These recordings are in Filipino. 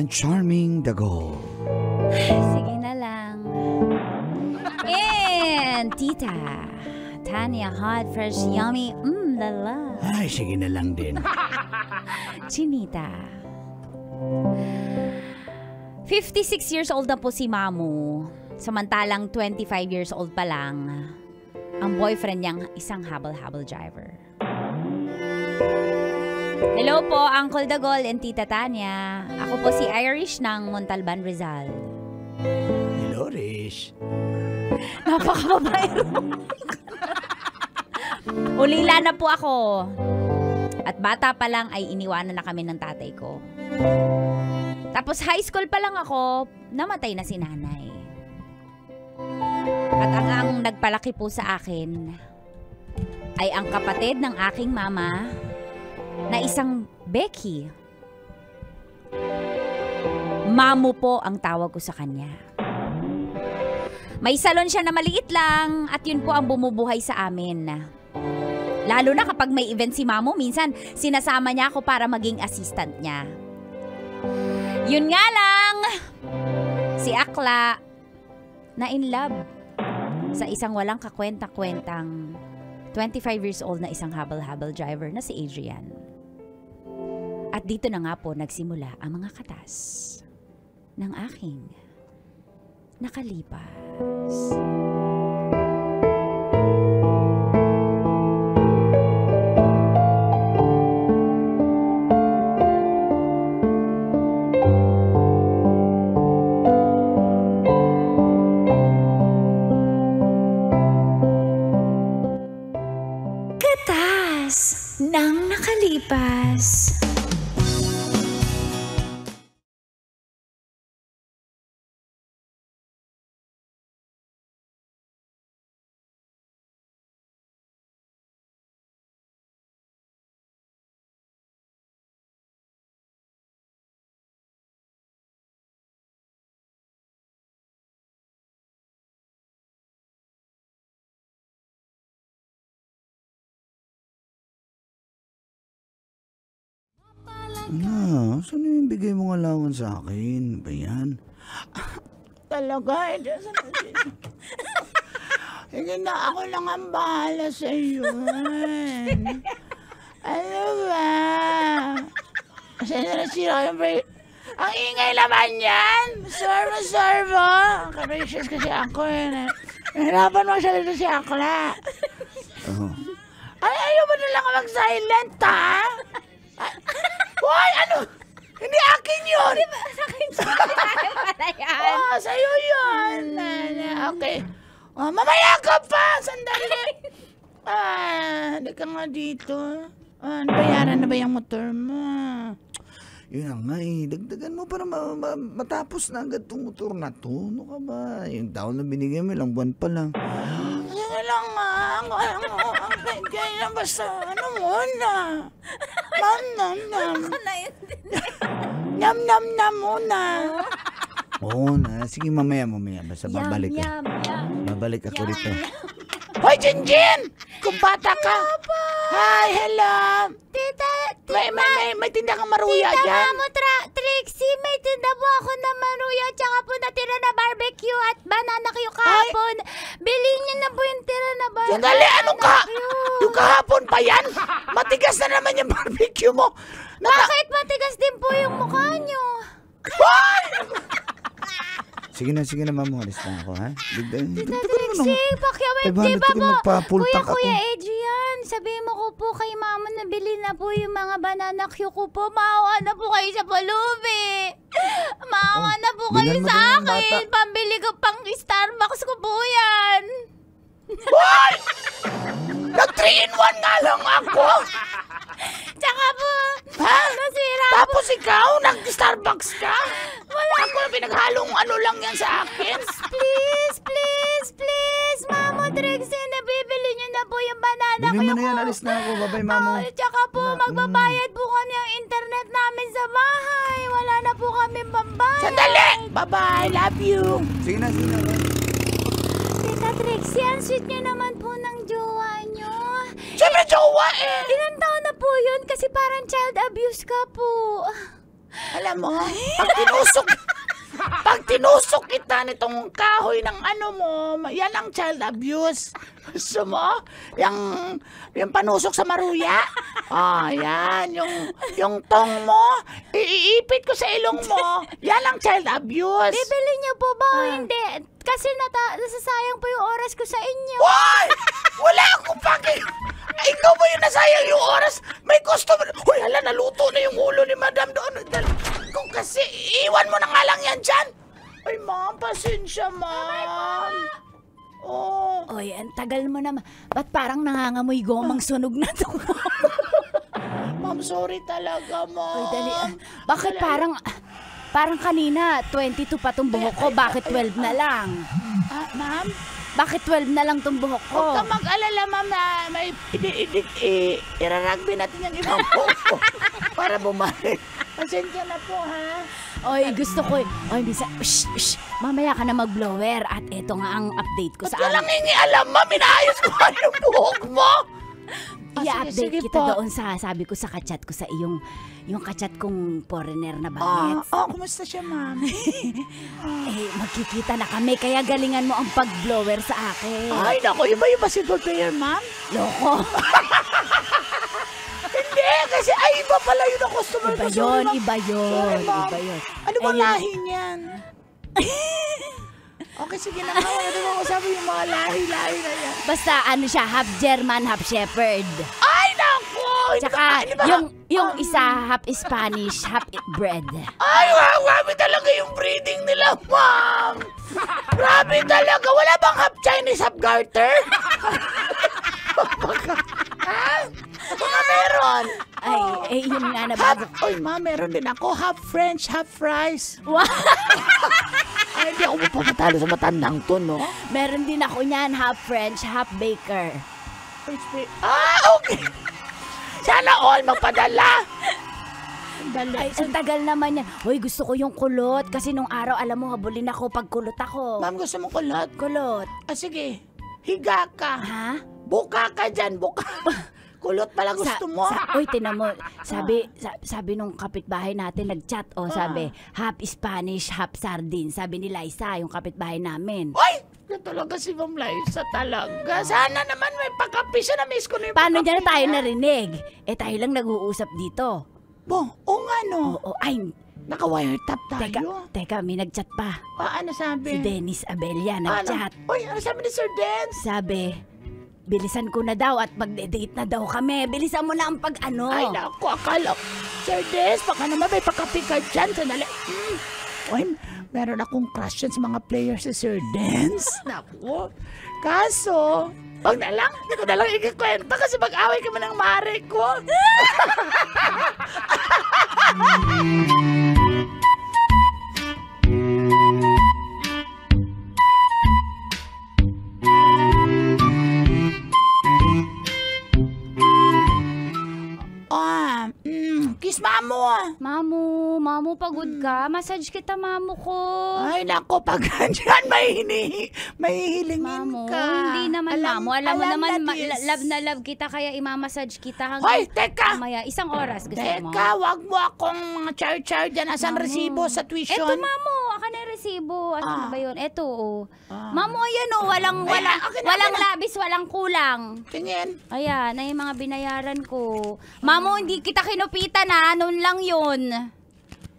and charming Dagol. Sige na lang. And Tita Tanya, hot, fresh, yummy, lala. Ay, sige na lang din. Chinita. 56 years old na po si Mamu. Samantalang 25 years old pa lang ang boyfriend niyang isang habal-habal driver. Hello po, Uncle Dagol and Tita Tanya. Ako po si Irish ng Montalban, Rizal. Hello, Rish. Napakababaero. Ulila na po ako. At bata pa lang ay iniwanan na kami ng tatay ko. Tapos high school pa lang ako, namatay na si nanay. At ang nagpalaki po sa akin ay ang kapatid ng aking mama na isang Becky. Mamu po ang tawag ko sa kanya. May salon siya na maliit lang at yun po ang bumubuhay sa amin. Lalo na kapag may event si Mamu, minsan sinasama niya ako para maging assistant niya. Yun nga lang, si Akla na in love sa isang walang kakwenta-kwentang 25 years old na isang habal-habal driver na si Adrian. At dito na nga po nagsimula ang mga katas ng aking nakalipas. Katas ng nakalipas. Saan yung bigay mong allowance sa akin? Ba yan? Talaga, hindi na ako lang ang bahala sa iyo. Ano ba? Kasi nasira yung break. Ang ingay naman yan! Sorbo! Ka-racist kasi ako eh. Nahirapan mo siya dito si Akla. Oh. Ay, ayaw mo na lang mag-silent, ha? Hoy, ano? Hindi akin yun! Di ba sa akin yan? Oh, sa'yo yun. Okay. Oh, mamaya ka pa! Sandali! Hindi ka nga dito. Nabayaran na ba yung motor mo? Yun na nga eh. Dagdagan mo para matapos na agad itong motor na to. Ano ka ba? Yung taon na binigay mo, ilang buwan pa lang. Sige lang nga. Ang kaya basta ano muna. Nam. Nam muna. Oo na. Sige, mamaya. Basta babalik ka. Yum. Babalik ako rito. Hoy, Jinjin! Kung bata ka. Hi, hello. Tita, May tinda kang maruya Tita dyan. Mamu, Trixie, may tinda po ako na maruya tsaka po natira na barbecue at banana Q kahapon. Bilhin niyo na po yung tira na barbecue. Sandali, anong yung kahapon pa yan? Matigas na naman yung barbecue mo. Bakit matigas din po yung mukha niyo? Sige na, Mamu. Alis na ako, ha? Tita Trixie, pakiawin, di ba po? Kuya Adrian, sabihin mo ko po kay Mama na bilhin na po yung mga banana Q ko po. Maawa na po kayo sa palubi. Maawa na po kayo sa akin. Pambili ko pang Starbucks ko po yan. Hoy! Nag 3-in-1 nga lang ako. Tsaka po, Ha? nasira po. Tapos ikaw, nag-Starbucks ka? Wala ako na pinaghalong ano lang yan sa akin. Please, Mama Trixie, nabibili niyo na po yung banana Bili Q mo na ko. yan. Alis na ako. Bye-bye, Mamu. Tsaka po, magbabayad po kami ang internet namin sa bahay. Wala na po kami pambayad. Sandali! Bye-bye, love you. Sige na. Tita Trixie, ang sweet niyo naman po ng jowa niyo. Siyempre, jowa eh. Ilan taon na po yun? Kasi parang child abuse ka po. Alam mo, pag tinusok kita nitong kahoy ng ano mo, yan ang child abuse. Gusto mo? Yung panusok sa maruya? Yan. Yung tong mo, iipit ko sa ilong mo. Yan ang child abuse. Bibili niyo po ba o hindi? Kasi nasasayang po yung oras ko sa inyo. Why? Wala akong pake. Ay, ikaw ba yung nasayang yung oras? May customer. Uy, hala, naluto na yung ulo ni Madam doon. Kung kasi, iwan mo na nga lang yan dyan. Ay, ma'am, pasensya, ma'am. Oh. Oy, ang tagal mo naman. Ba't parang nangangamoy gomang sunog na to? Ma'am, sorry talaga, ma'am. Oy, dali. Bakit parang kanina, 22 pa tong buhok ko. Bakit 12 na lang? Ma'am? Bakit 12 na lang tong buhok ko? Huwag ka mag-alala, ma'am, na may iraragbi natin yung ibang buhok ko para bumalik. Pasensya na po, ha? Oy, gusto ko. Oy, bisa. Mamaya ka na mag-blower. At eto nga ang update ko sa Ba't ka lang alam, ma'am? Inaayos ko pa yung buhok mo. I-update kita doon sa, sabi ko sa kachat ko sa yung kachat kong foreigner na bagets. Kumusta siya, ma'am? Magkikita na kami, kaya galingan mo ang pag-blower sa akin. Ay, naku, iba yung basketball player, ma'am? Loko. Hindi, kasi iba pala yun ang customer. Iba yun. Ano ba lahi niyan? Okay, sige na nga. Ano ba sabi yung mga lahi na yan? Basta siya, half German, half Shepherd. Ay, naku! Tsaka yung isa, half Spanish, half bred. Ay, grabe talaga yung breeding nila, ma'am. Grabe talaga. Wala bang half Chinese, half garter? Baka meron. Yun nga na bago. Oy, ma'am, meron din ako. Half French, half fries. Wow. Ay, hindi ako mapapatalo sa matandang to, no? Meron din ako niyan, half French, half baker. Okay. Sana all magpadala. Ay, ang tagal naman yan. Hoy, gusto ko yung kulot. Kasi nung araw, alam mo, habulin ako pag kulot ako. Ma'am, gusto mo kulot? Kulot. Sige. Higa ka. Ha? Buka ka dyan, buka. Kulot pala gusto mo. Uy, tinan mo. Sabi nung kapitbahay natin, nag-chat. Sabi, half Spanish, half sardine. Sabi ni Liza, yung kapitbahay namin. Uy! Yan talaga si Ma'am Liza talaga. Sana naman may pagkapi siya na miss ko na yung Paano pagkapi niya tayo narinig? Tayo lang nag-uusap dito. Nga no. Ay, naka-wiretap tayo. Teka, may nag-chat pa. Ano sabi? Si Dennis Abella nag-chat. Uy, ano sabi ni Sir Dance? Sabi, bilisan ko na daw at magde-date na daw kami. Bilisan mo na ang pag-ano. Ay, naku, akala. Sir Dance, baka naman may pagkapi ka dyan. Sandali. Uy, meron akong crush yan sa mga players si Sir Dance. Naku. Kaso, wag na lang. Hindi ko na lang ikikwenta kasi mag-away kami ng mare ko. Kiss mamo. Mamu, pagod ka? Massage kita, mamu ko. Ay, nako, pag ganyan, may hilingin Mamu, ka. hindi naman, mamu. Alam mo naman, na love na love kita, kaya imamassage kita hanggang Hoy, teka! mamaya. Isang oras, gusto mo? Teka, wag mo akong mga char-char dyan. Asan Mamu. resibo sa tuition? Eto, mamu. Aka na yung resibo. Asan na ba yun? Eto, Mamu, ayan walang labis, walang kulang. Tingin. Ayan, ay yung mga binayaran ko. Mamu, hindi kita kinupitan na. Noon lang yun.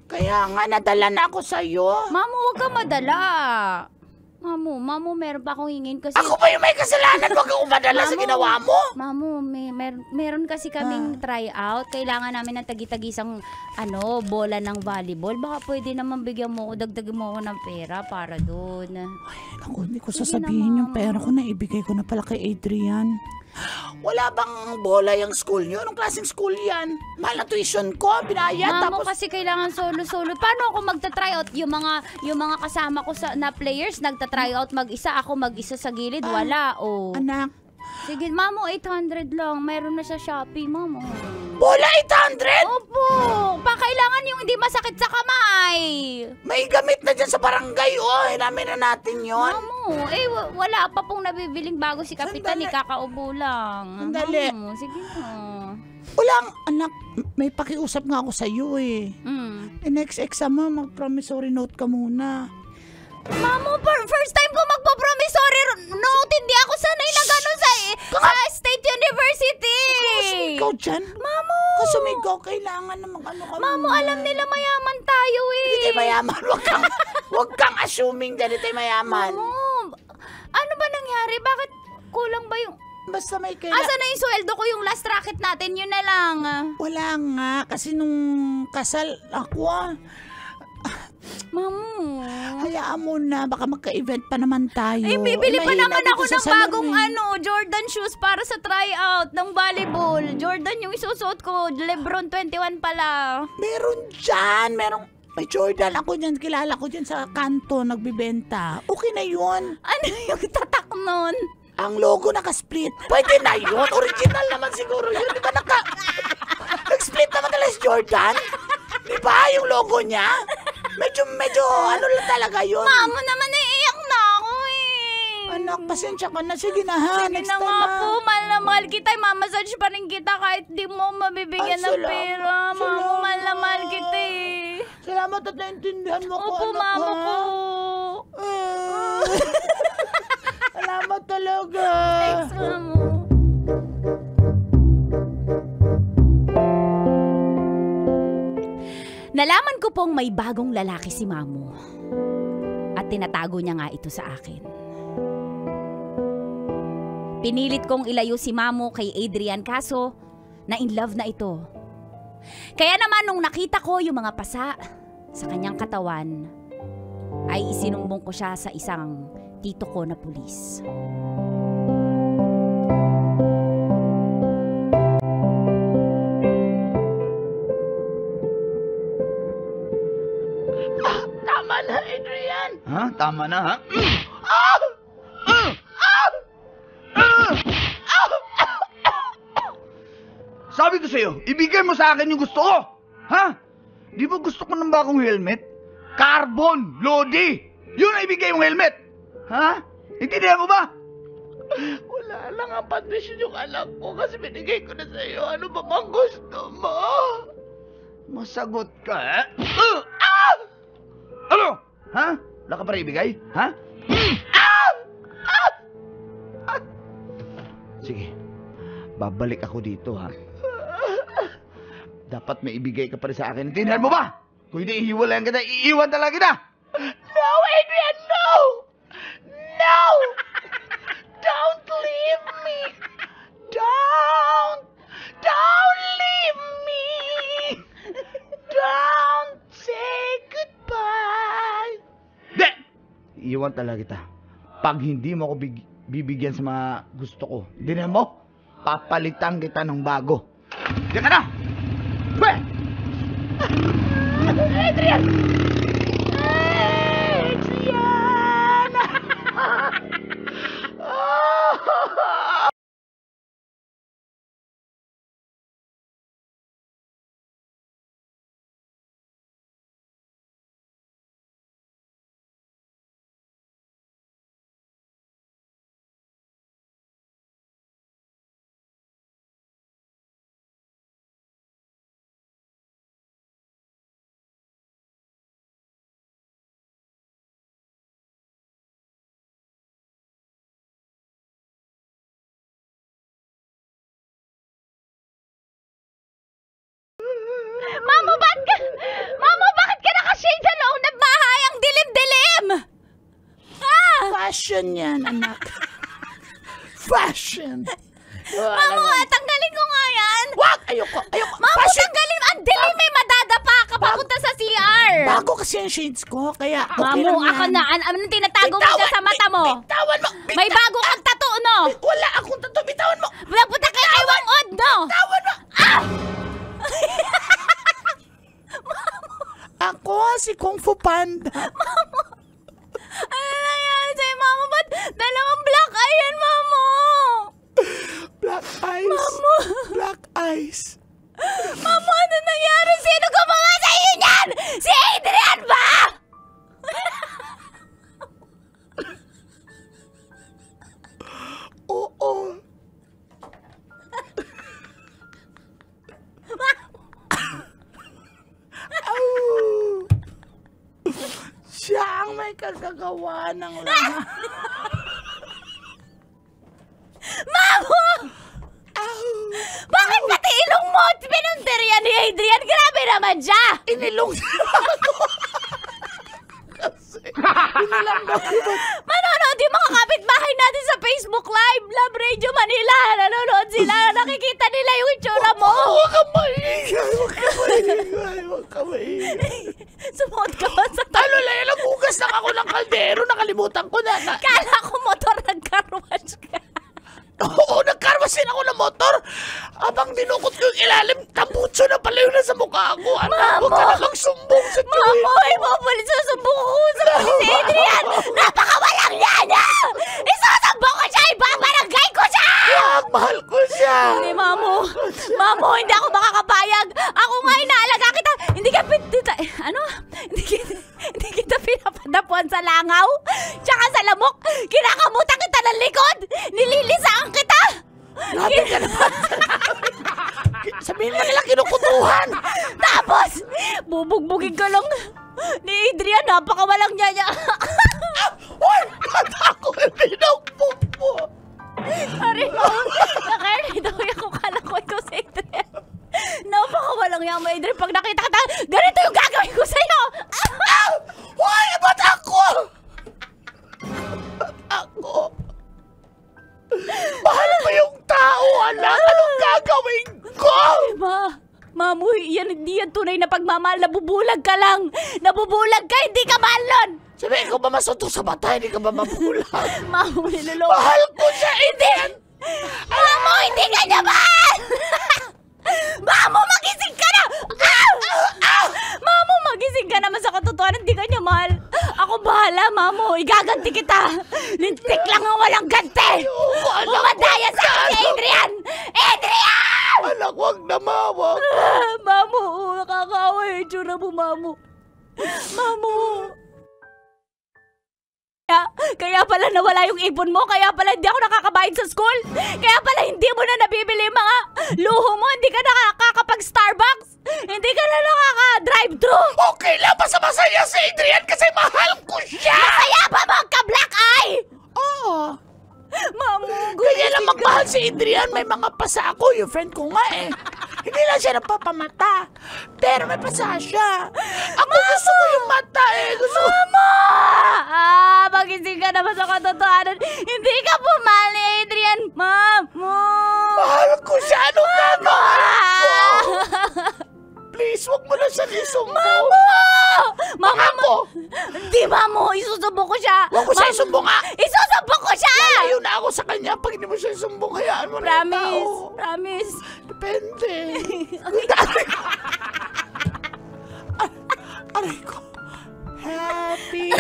Kaya nga, nadala na ako sa'yo. Mamu, huwag ka madala. Mamu, meron pa akong hingin kasi... Ako ba yung may kasalanan? Wag kang umadala sa ginawa mo? Mamu, meron kasi kaming tryout. Kailangan namin ng tagi-tagisang bola ng volleyball. Baka pwede naman bigyan mo ako, dagdagan mo ako ng pera para doon. Ay, naku, hindi ko sasabihin yung pera ko na ibigay ko na pala kay Adrian. Wala bang bola yung school nyo? Anong klaseng school yan? Mahal na tuition ko, binayad. Mamu, Tapos, kasi kailangan solo-solo. Paano ako magta-tryout? Yung mga kasama ko na players, nagta-tryout mag-isa. Ako mag-isa sa gilid. Wala, anak, Sige, Mamu, 800 lang. Meron na sa Shopee, Mamu. bola 800? Opo! Kailangan yung hindi masakit sa kamay. May gamit na dyan sa barangay, hinamin na natin yon. Mamu, wala pa pong nabibiling bago si Kapitan. Sandali. Kakaubo lang. Sandali. Mamu, sige na. Walang, anak, may pakiusap nga ako sa'yo eh. Next exam mo, mag-promissory note ka muna. Mamo, first time ko magpo-promissory note. Hindi ako sanay na gano'n sa State University. Sumigaw dyan? Mamo! Kasumigaw, kailangan na mag-ano ka Mamo, alam nila mayaman tayo eh. Hindi tayo mayaman. Huwag kang assuming na hindi tayo mayaman. Mamo, ano ba nangyari? Bakit kulang ba yung... Basta may Asa na yung sweldo ko, yung last racket natin, yun na lang. Wala nga, kasi nung kasal ako Mamo. hayaan mo na, baka magka-event pa naman tayo. Bibili pa mahina naman dito ako sa ng salon bagong Jordan shoes para sa tryout ng volleyball. Jordan yung isusuot ko, Lebron 21 pala. Meron dyan, may Jordan ako dyan, kilala ko dyan sa kanto, nagbibenta. Okay na yun. Ano yung tatak nun? Ang logo naka-split. Pwede na yun. Original naman siguro yun. Di ba nag-split naman talaga si Jordan? Di ba yung logo niya? Medyo ano lang talaga yun. Mamo naman, naiiyak na ako eh. Anak, pasensya ka na. Sige na ha. Sige Next na time nga na. po, mahal na mahal kita. Mamassage pa rin kita kahit di mo mabibigyan ng pera. Mamo, mahal na mahal kita eh. Salamat at naintindihan mo ko, Opo, anak, mamo ha? ko. Salamat talaga. Thanks, mamo. Nalaman ko pong may bagong lalaki si Mamo. At tinatago niya nga ito sa akin. Pinilit kong ilayo si Mamo kay Adrian kaso na in love na ito. Kaya naman nung nakita ko yung mga pasa sa kanyang katawan, ay isinumbong ko siya sa isang tito ko na pulis. Tama na, Adrian. Ha? Tama na, ha? Sabi ko sa'yo, ibigay mo sa akin yung gusto ko! Ha? Di ba gusto ko ng bagong helmet? Carbon! Lodi! Yun ang ibigay yung helmet! Ha? Intindihan mo ba? Wala lang ang patisyon yung anak ko kasi binigay ko na sa'yo. Ano ba bang gusto mo? Masagot ka, eh? Ano? Ha? Wala ka pa rin ibigay? Ha? Sige. Babalik ako dito, ha? Dapat may ibigay ka pa rin sa akin. Intindihan mo ba? Kung hindi ihiwalayan kita, iiwan talaga kita! No, Adrian, no! No! Don't leave me! Don't leave me! Don't say goodbye! Hindi! Iiwan talaga kita. Pag hindi mo ako bibigyan sa mga gusto ko, intindihan mo? Papalitan kita ng bago. Diyan ka na! Be! Adrian! Adrian! Mamo, bakit ka nakashade sa loob ng bahay? Ang dilim-dilim! Fashion yan, anak. Fashion. Mamo, tanggalin ko nga yan! Wag! Ayoko! Mamo, Fashion! tanggalin! Ang dilim, may madadapa ka papunta sa CR! Bago kasi ang shades ko, kaya okay Mamo, lang ako yan. na. Anong tinatago mo dyan sa mata mo? Bitawan mo! May bago kang tattoo, no? Wala akong tattoo! Bitawan mo! Napunta kay Iwang Od, no? Bitawan mo! Ako si Kung Fu Panda. Ano nangyari sa'yo, Mamo? Ba't dalawang black eye yan, Mamo? Black eyes. Mamo. Black eyes. Mamo, ano nangyari? Sino gumawa sa iyo niyan? Si Adrian ba? Oo. nagkagawa ng lahat. Mamo! Bakit pati ilong mo pinunter yan ni Adrian? Grabe naman siya! Inilong siya ako. Kasi, inilang daw ko. Manonood yung mga kapitbahay natin sa Facebook Live, Love Radio Manila. Nanonood sila, nakikita nila yung itsura mo. Huwag ka maingay, huwag ka maingay, huwag ka maingay. Sumuot ka ba sa Ano lang, nagugas lang ako ng kaldero, nakalimutan ko na. Kala ko motor nagkarwash ka. Oo, nagkarwasin ako ng motor. Abang dinukot ko yung ilalim, tambutso na pala yun nasa mukha ko. Anak, huwag ka na magsumbong sa Diyos. Mamo, ipapalit sa sumbong ko sa pulis si Adrian. Napakawalang niya niya! Isusumbong ko siya, ibang barangay ko siya! Wag, mahal ko siya. Hindi, Mamo. Mamo, hindi ako makakapayag. Ako nga inaalaga kita. Hindi ka Hindi kita pinapadapuan sa langaw. Tsaka sa lamok. Kinakamutan kita ng likod. Nililisaan kita. Grabe ka naman. Sabihin mo nila kinukutuhan. Tapos, bubugbugin ka lang ni Adrian. Napakawalang niya niya. Uy, kata ko pinagpog mo. Sorry, nakarinig ako yung kukala ko ikaw sa Adrian. Napakawalang niya mo, Adrian. Pag nakita kita, ganito yung gagawin ko sa'yo. Uy, ba't ako? Ba't ako? Mahal mo yung tao, anak. Anong gagawin ko? Mamu, hindi yan tunay na pagmamahal. Nabubulag ka lang. Nabubulag ka, hindi ka mahal nun. Sabihin ko ba masuto sa mata, hindi ka ba mabulag? Mamu, niloloko. Mahal ko siya, hindi. Mamu, hindi ka niya mahal. Mamu, magising ka na. Mamu, magising ka naman sa katotohanan. Hindi ka niya mahal. Ako bahala, Mamu. Igaganti kita. Lintik lang ang walang ganti. Umadaya sa akin si Adrian. Adrian! Anak, wag na mawag. Mamu, nakakaawa yung itsura mo, Mamu. Mamu. Kaya pala nawala yung ipon mo. Kaya pala hindi ako nakakabayad sa school. Kaya pala hindi mo na nabibili yung mga luho mo. Hindi ka nakakapag-Starbucks. Hindi ka na nakaka-drive-thru. Okay lang, basta masaya si Adrian kasi mahal ko siya. Masaya ba magka-black eye? Oo. Mamu, Kaya lang magmahal si Adrian, may mga pasa ako. Yung friend ko nga eh. Hindi lang siya napapamata. Pero may pasa siya. Ako gusto ko yung mata eh. Gusto ko. Mama! Magising ka naman sa katotohanan. Hindi ka pumahal ni Adrian. Mamu! Mahal ko siya. Anong gagawin ko? Please, wag mo na siya isumbong. Mamu! Mama Ako? Hindi, Mamu. Isusumbong ko siya. Wag mo siya isumbong ah. Isusumbong ko siya! Lalayo na ako sa kanya. Pag hindi mo siya isumbong, hayaan mo na yung tao. Promise. Depende. Aray ko. Happy.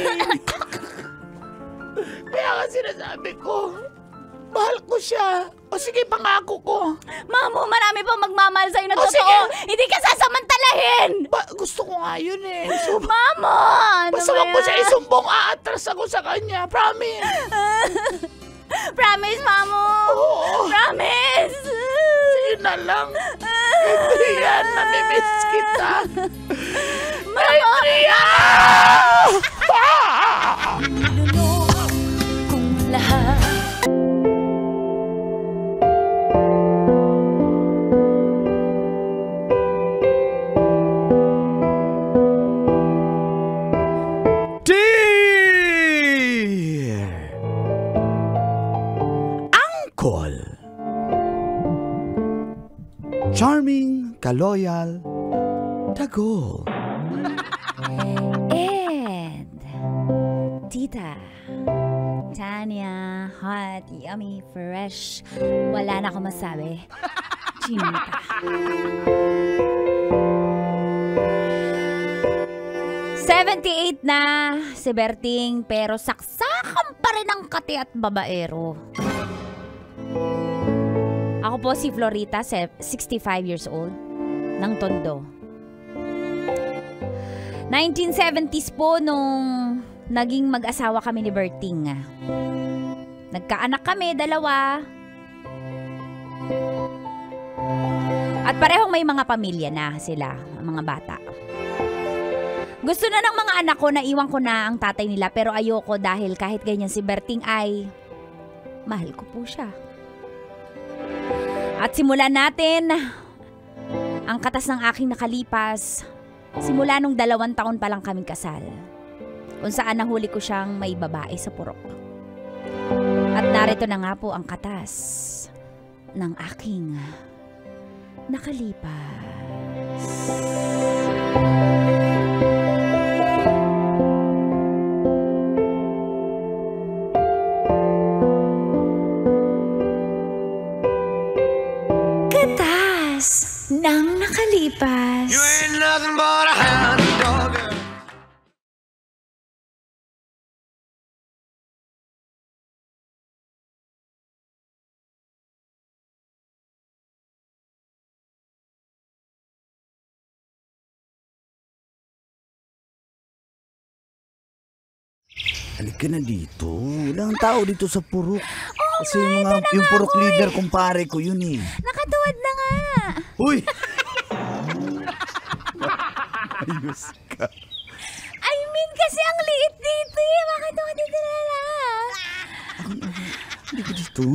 Kaya nga sinasabi ko, mahal ko siya. O sige, pangako ko. Mamu, marami pa magmamahal sa'yo na O, totoo. sige. Hindi ka sasamantalahin. Gusto ko nga yun eh. So, Mamu! Ano basta ba wag mo yan? siya isumbong, aatras ako sa kanya. Promise. Promise, Mamu. Oo. Promise. Sige na lang. Adrian, namimiss kita. Adrian! Kung lahat Dear Uncle, charming, kaloyal, Tagol. and Tita Tanya, hot, yummy, fresh. Wala na akong masabi. Chinita. '78 na si Berting, pero saksakan pa rin ang kati at babaero. Ako po si Florita, 65 years old, ng Tondo. 1970s po nung naging mag-asawa kami ni Berting. Nagkaanak kami, 2. At parehong may mga pamilya na sila, ang mga bata. Gusto na ng mga anak ko na iwan ko na ang tatay nila pero ayoko dahil kahit ganyan si Berting ay mahal ko po siya. At simulan natin ang katas ng aking nakalipas simula nung 2 taon pa lang kaming kasal. Kung saan nahuli ko siyang may babae sa purok. At narito na nga po ang katas ng aking nakalipas. Katas ng nakalipas. You ain't nothing but a hound dog. Halika na dito. Walang tao dito sa purok. Kasi yung purok leader, kumpare ko yun eh. Nakatuwad na nga. Uy! Ayos ka. I mean, kasi ang liit dito eh. Bakit ako dito na lang? Halika dito.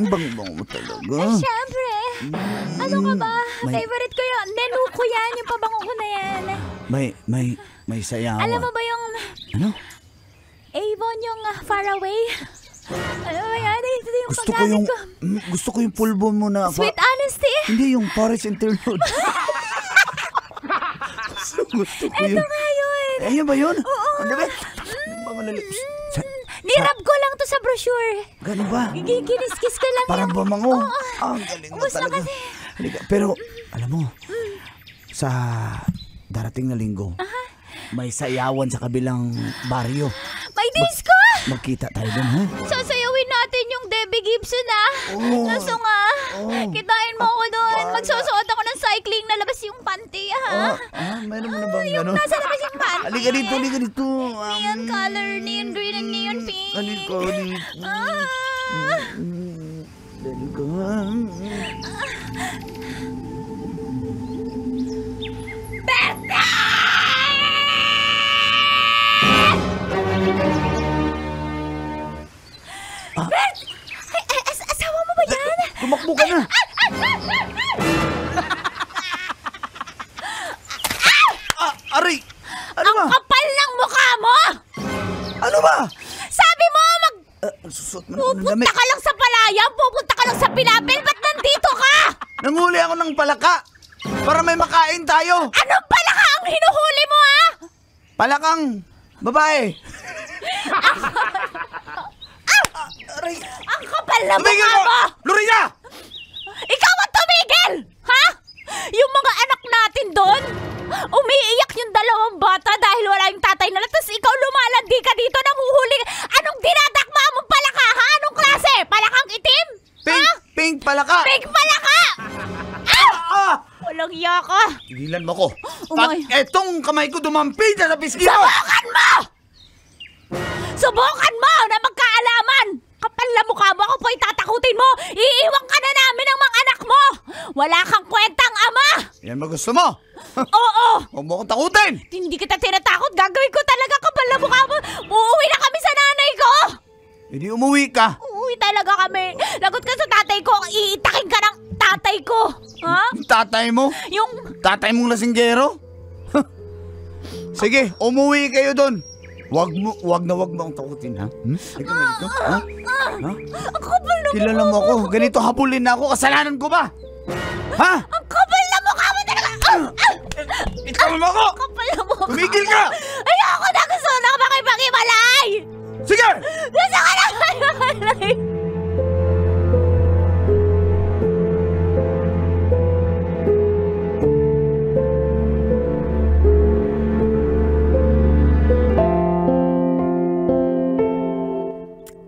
Bang-bang mo talaga. Siyempre. Ano ka ba? Favorite ko yun. Nenu ko yan. Yung pabango ko na yan. May sayawan. Alam mo ba yung Ano? Avon yung Far Away? Alam mo ba yan? Ito yung paggamit ko. Gusto ko yung pulbo mo na. Sweet Honesty. Hindi, yung Forest Interlude. gusto ko yun. Ito nga yun. Ayun ba yun? Oo. Ano ba? Bangalali. Nirab ko lang to sa brochure. Gano'n ba? Kinis-kiss ko lang Parang yung... bamango. Oo. Ang galing mo Ubus na talaga. kasi. Halika. Pero, alam mo, sa darating na linggo, may sayawan sa kabilang baryo. May disco! Magkita tayo dun, ha? Sasayawin natin yung Debbie Gibson, ah. Oo. Gusto nga. Kitain mo ako doon. Magsusuot ako ng cycling na labas yung panty, ha? Mayroon mo na bang gano'n? Nasa labas yung panty. Halika dito. Neon color, neon green, and neon pink. Halika dito. Bert! Asawa mo ba yan? Tumakbo ka na. Aray! Ano ba? Ang kapal ng mukha mo! Ano ba? Sabi mo, Susot mo na ng pupunta damit. ka lang sa palayan, pupunta ka lang sa Pilapil, ba't nandito ka? Nanguli ako ng palaka para may makain tayo. Anong palaka ang hinuhuli mo, ha? Palakang babae. Aray! Ang kapal na Tumigil mukha mo! mo! Lorena! Ikaw ang tumigil! Ha? Yung mga anak natin doon, umiiyak yung 2 bata dahil wala yung tatay nila, tapos ikaw lumalandi ka dito nang huhuli. Anong dinadakma mong palaka, ha? Anong klase? Palakang itim? Pink palaka! Pink palaka! Walang iya ka. Tigilan mo ko. Umay. At etong kamay ko dumampi na sa pisngi mo. Subukan mo! Subukan mo na magkaalaman! Kapal na mukha mo, ako po itatakutin mo! Iiwan ka na namin ng mga anak mo! Wala kang kwentang ama! Yan ba gusto mo? Oo! Huwag mo akong takutin. Hindi kita tinatakot, gagawin ko talaga, kapal na mukha mo! Uuwi na kami sa nanay ko! Hindi umuwi ka. Uuwi talaga kami! Lagot ka sa tatay ko, iitakin ka ng tatay ko! Ha? Tatay mo? Yung... Tatay mong lasinggero? Sige, umuwi kayo doon. Wag mo akong takutin, ha? Ikaw nga dito, ha? Ha? Ang kapal na Kilala mo ako. Ganito habulin na ako. Kasalanan ko ba? Ha? Ang kapal na mukha mo talaga! Ikaw mo ako! Kapal na mukha! Tumigil ka! Ayoko na! Gusto na ka makipag-ibalay! Sige! Gusto ka na makipag-ibalay!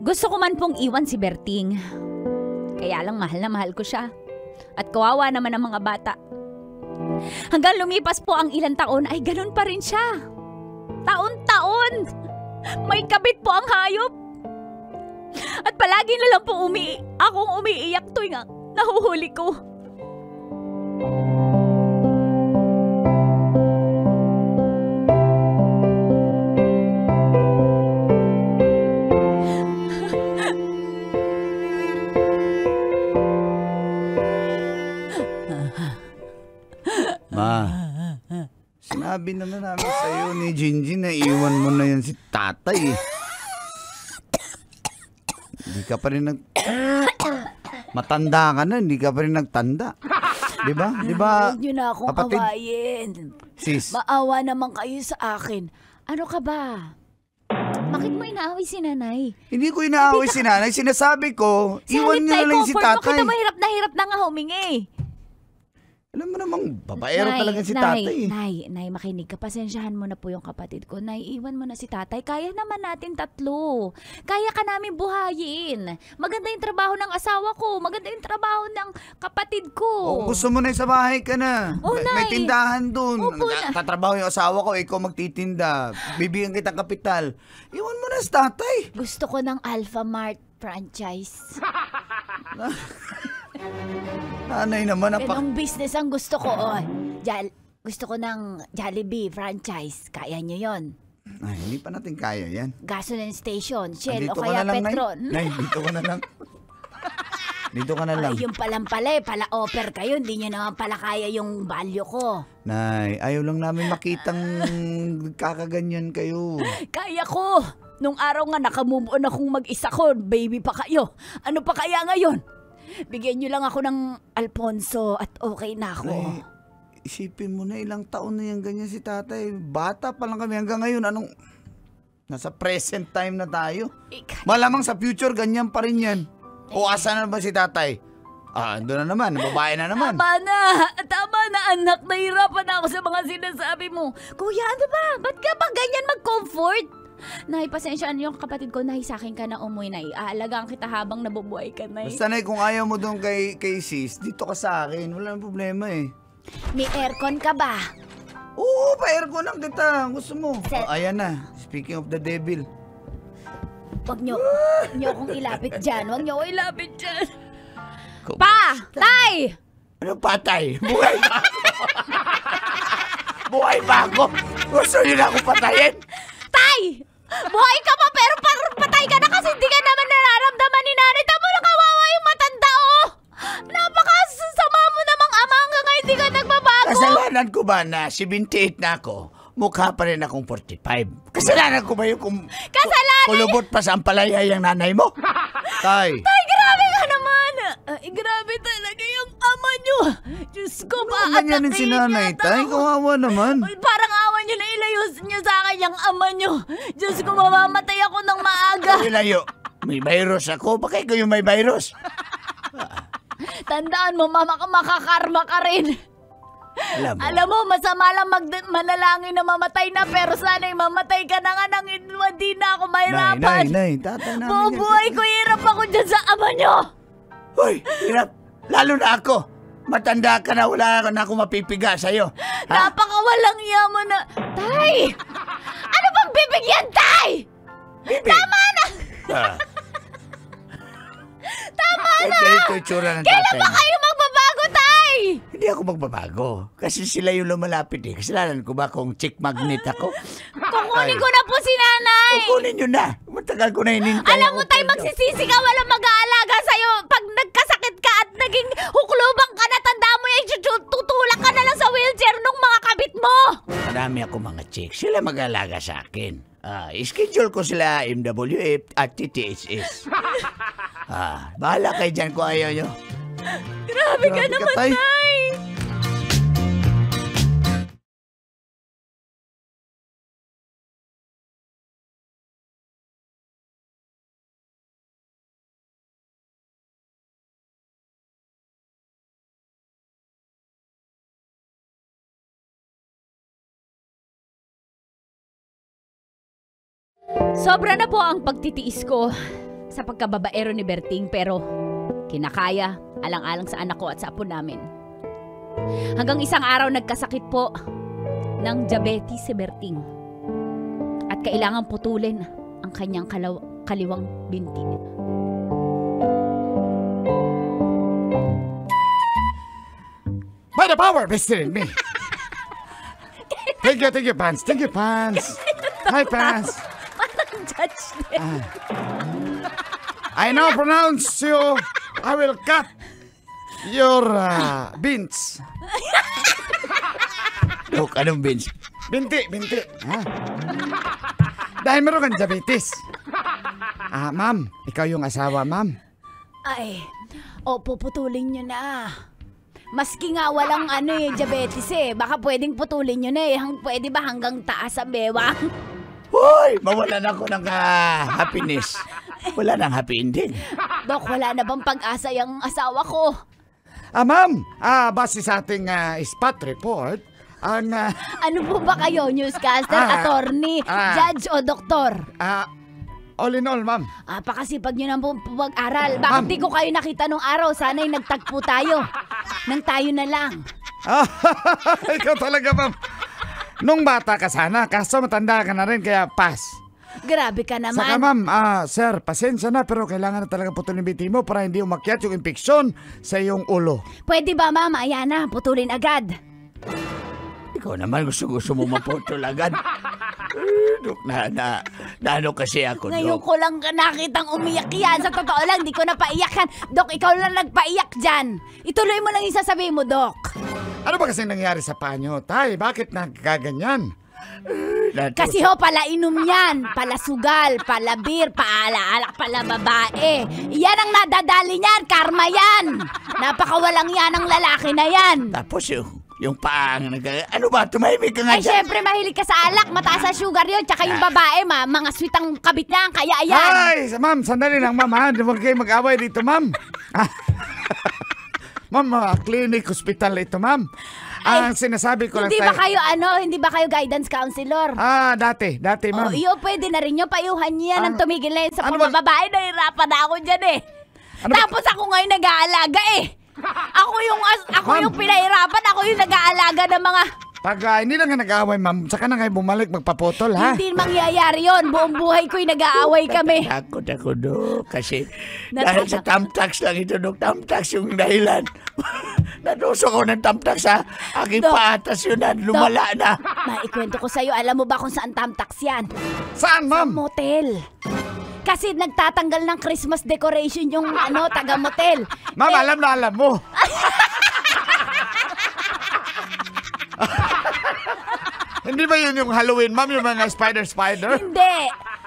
Gusto ko man pong iwan si Berting. Kaya lang mahal na mahal ko siya. At kawawa naman ang mga bata. Hanggang lumipas po ang ilang taon ay ganun pa rin siya. Taon-taon! May kabit po ang hayop. At palagi na lang po akong umiiyak tuwing nahuhuli ko. Sabi naman namin sa'yo ni Jinjin na iwan mo na yan si tatay. Hindi ka pa rin matanda ka na, hindi ka pa rin nagtanda. Diba? Huwag niyo na akong kapatid? awayin. Sis, Maawa naman kayo sa akin. Ano ka ba? Bakit mo inaaway si nanay? hindi ko inaaway si nanay. Sinasabi ko, iwan niyo na lang si tatay. Bakit mo hirap na nga humingi? Alam mo namang, babaero talaga si tatay. Nay, makinig ka. Pasensyahan mo na po yung kapatid ko. Nay, iwan mo na si tatay. Kaya naman natin tatlo. Kaya ka namin buhayin. Maganda yung trabaho ng asawa ko. Maganda yung trabaho ng kapatid ko. O, gusto mo na sa bahay ka na. Oh, May Nay. tindahan dun. Opo, na. Tatrabaho yung asawa ko, ikaw magtitinda. Bibigyan kitang kapital. Iwan mo na sa tatay. Gusto ko ng Alpha Mart franchise. Nanay naman ang Ganong business ang gusto ko. Oh. Gusto ko ng Jollibee franchise. Kaya nyo yon. Ay, hindi pa natin kaya yan. Gasoline station, Shell Andito o ka kaya na lang, Petron. Nay, dito ka na lang. Dito ka na lang. Ay, yung pala-offer kayo. Hindi nyo naman pala kaya yung value ko. Nay, ayaw lang namin makitang kakaganyan kayo. Kaya ko. Nung araw nga nakamove on akong mag-isa ko. Baby pa kayo. Ano pa kaya ngayon? Bigyan nyo lang ako ng Alfonso at okay na ako. Nay, isipin mo na ilang taon na yan ganyan si tatay. Bata pa lang kami hanggang ngayon. Anong... Nasa present time na tayo. Malamang sa future ganyan pa rin yan. O asa na ba si tatay? Doon na naman. Babae na naman. Tama na anak. Nahirapan na ako sa mga sinasabi mo. Kuya, ano ba? Ba't ka ba ganyan mag-comfort? Nay, pasensyaan yung kapatid ko, Nay, sa akin ka na umuwi, Nay. Aalagaan kita habang nabubuhay ka, Nay. Basta Nay, kung ayaw mo doon kay sis, dito ka sa akin. Wala nang problema eh. May aircon ka ba? Oo, pa-aircon lang kita. Gusto mo. Sir. Ayan na. Speaking of the devil. Huwag nyo akong ilapit dyan. Huwag nyo akong ilapit dyan. Kung- Pa! Tay! Ano patay? Buhay ba ako? Buhay ba ako? Gusto niyo na ako patayin? Tay! Buhay ka pa pero patay ka na kasi hindi ka naman nararamdaman ni nanay. Tamo na kawawa yung matanda, oh! Napakasama mo namang ama hanggang ngayon hindi ka nagbabago. Kasalanan ko ba na 78 na ako? Mukha pa rin akong 45. Kasalanan ko ba yung Kasalanan? kulubot pa sa ampalaya yung nanay mo? Tay. Tay, grabe ka naman! Grabe talaga yung ama nyo! Diyos ko, Ganyan din si nanay, tay. Kawawa naman. Parang awa nyo na ilayos nyo sa akin yung ama nyo. Diyos ko, mamamatay ako ng maaga. Ilayo. May virus ako. Bakit ko yung may virus? Tandaan mo, makakarma ka rin. Alam mo. Masama lang manalangin na mamatay na, pero sana'y mamatay ka na nga nang hindi na ako mahirapan. Nay, tatay namin. Buong buhay ko, hirap ako dyan sa ama nyo. Hoy, hirap. Lalo na ako. Matanda ka na, wala na ako mapipiga sa'yo. Napakawalang yaman na. Tay! Ano bang bibigyan, Tay? Bibi. Tama na! Tama na! Ito itsura ng Kailan tatay ba mo. kayo magbabago, Tay? Hindi ako magbabago. Kasi sila yung lumalapit eh. Kasalanan ko ba kung chick magnet ako? Kukunin ko na po si nanay. Kukunin nyo na. Matagal ko na hinintay. Alam mo, ako, Tay, pero- magsisisi ka, walang mag-aalaga sa'yo. Pag nagkasakit ka at naging huklubang ka na, tanda mo yan, tutulak ka na lang sa wheelchair nung mga kabit mo. Marami ako mga chick. Sila mag-alaga sa akin. Schedule ko sila MWF at TTHS. Bahala kayo dyan kung ayaw nyo. Grabe ka naman, Tay. Tay. Sobra na po ang pagtitiis ko sa pagkababaero ni Berting, pero kinakaya alang-alang sa anak ko at sa apo namin. Hanggang isang araw nagkasakit po ng diabetes si Berting at kailangan putulin ang kanyang kaliwang binti. By the power vested in me. Take your pants. Take your pants. Hi, pants. Parang judge din. I now pronounce you. I will cut your beans. Look, anong beans? Binti. Ha? Dahil meron kang diabetes. Ma'am, ikaw yung asawa, ma'am. Ay, puputulin nyo na. Maski nga walang diabetes baka pwedeng putulin nyo na pwede ba hanggang taas ang bewang? Hoy! Mawalan ako ng happiness. Wala nang happy ending. Dok, wala na bang pag-asa yung asawa ko? Ma'am, base sa ating spot report, Ano po ba kayo, newscaster, attorney, judge o doktor? all in all, ma'am. Pakasipag nyo na po pag-aral. Bakit di ko kayo nakita nung araw? Sana'y nagtagpo tayo. Nang tayo na lang. Ikaw talaga, ma'am. Nung bata ka sana, kaso matanda ka na rin, kaya pass. Grabe ka naman. Saka ma'am, sir, pasensya na, pero kailangan na talaga putulin biti mo para hindi umakyat yung infeksyon sa iyong ulo. Pwede ba, ma'am? Ayan na, putulin agad. Ikaw naman gusto mo maputol agad. Dok, ano kasi ako, Ngayon Dok. ko lang nakitang umiyak yan. Sa totoo lang, di ko na paiyak yan. Dok, ikaw lang nagpaiyak dyan. Ituloy mo lang yung sasabihin mo, Dok. Ano ba kasi nangyari sa panyo, tay? Bakit nagkaganyan? Kasi pala inom yan. Pala sugal, pala beer, paala-alak, pala babae. Yan ang nadadali niyan, karma yan. Napakawalang yan ang lalaki na yan. Tapos yung paang ano ba, tumahimik ka nga Ay, dyan. syempre, mahilig ka sa alak. Mataas ang sugar yun. Tsaka yung babae, mga sweet ang kabit niyan. Kaya ayan. Ay, ma'am, sandali lang, ma'am, ha? Huwag kayo mag-away dito, ma'am. Ma'am, clinic, hospital ito, ma'am. Ang sinasabi ko lang Hindi ba kayo guidance counselor? Dati, ma'am. Iyo, pwede na rin yung payuhan niya nang tumigil na yun sa ano ba- pagbababae. Nahirapan na ako dyan Tapos ako ngayon nag-aalaga Ako yung pinahirapan, ako yung nag-aalaga ng mga... Pag hindi lang nga nag-aaway, ma'am, saka na kayo bumalik magpaputol, ha? Hindi mangyayari yon. Buong buhay ko'y nag-aaway kami. Takot ako, Dok. Kasi dahil sa tamtax lang ito, Dok. Tamtax yung dahilan. Naduso ko ng tamtax sa aking Dok. paatas yun na lumala na. Maikwento ko sa'yo, alam mo ba kung saan tamtax yan? Saan, ma'am? Motel. Kasi nagtatanggal ng Christmas decoration yung taga-motel. Ma'am, alam mo. Hindi ba yun yung Halloween, ma'am? Yung mga spider? Hindi.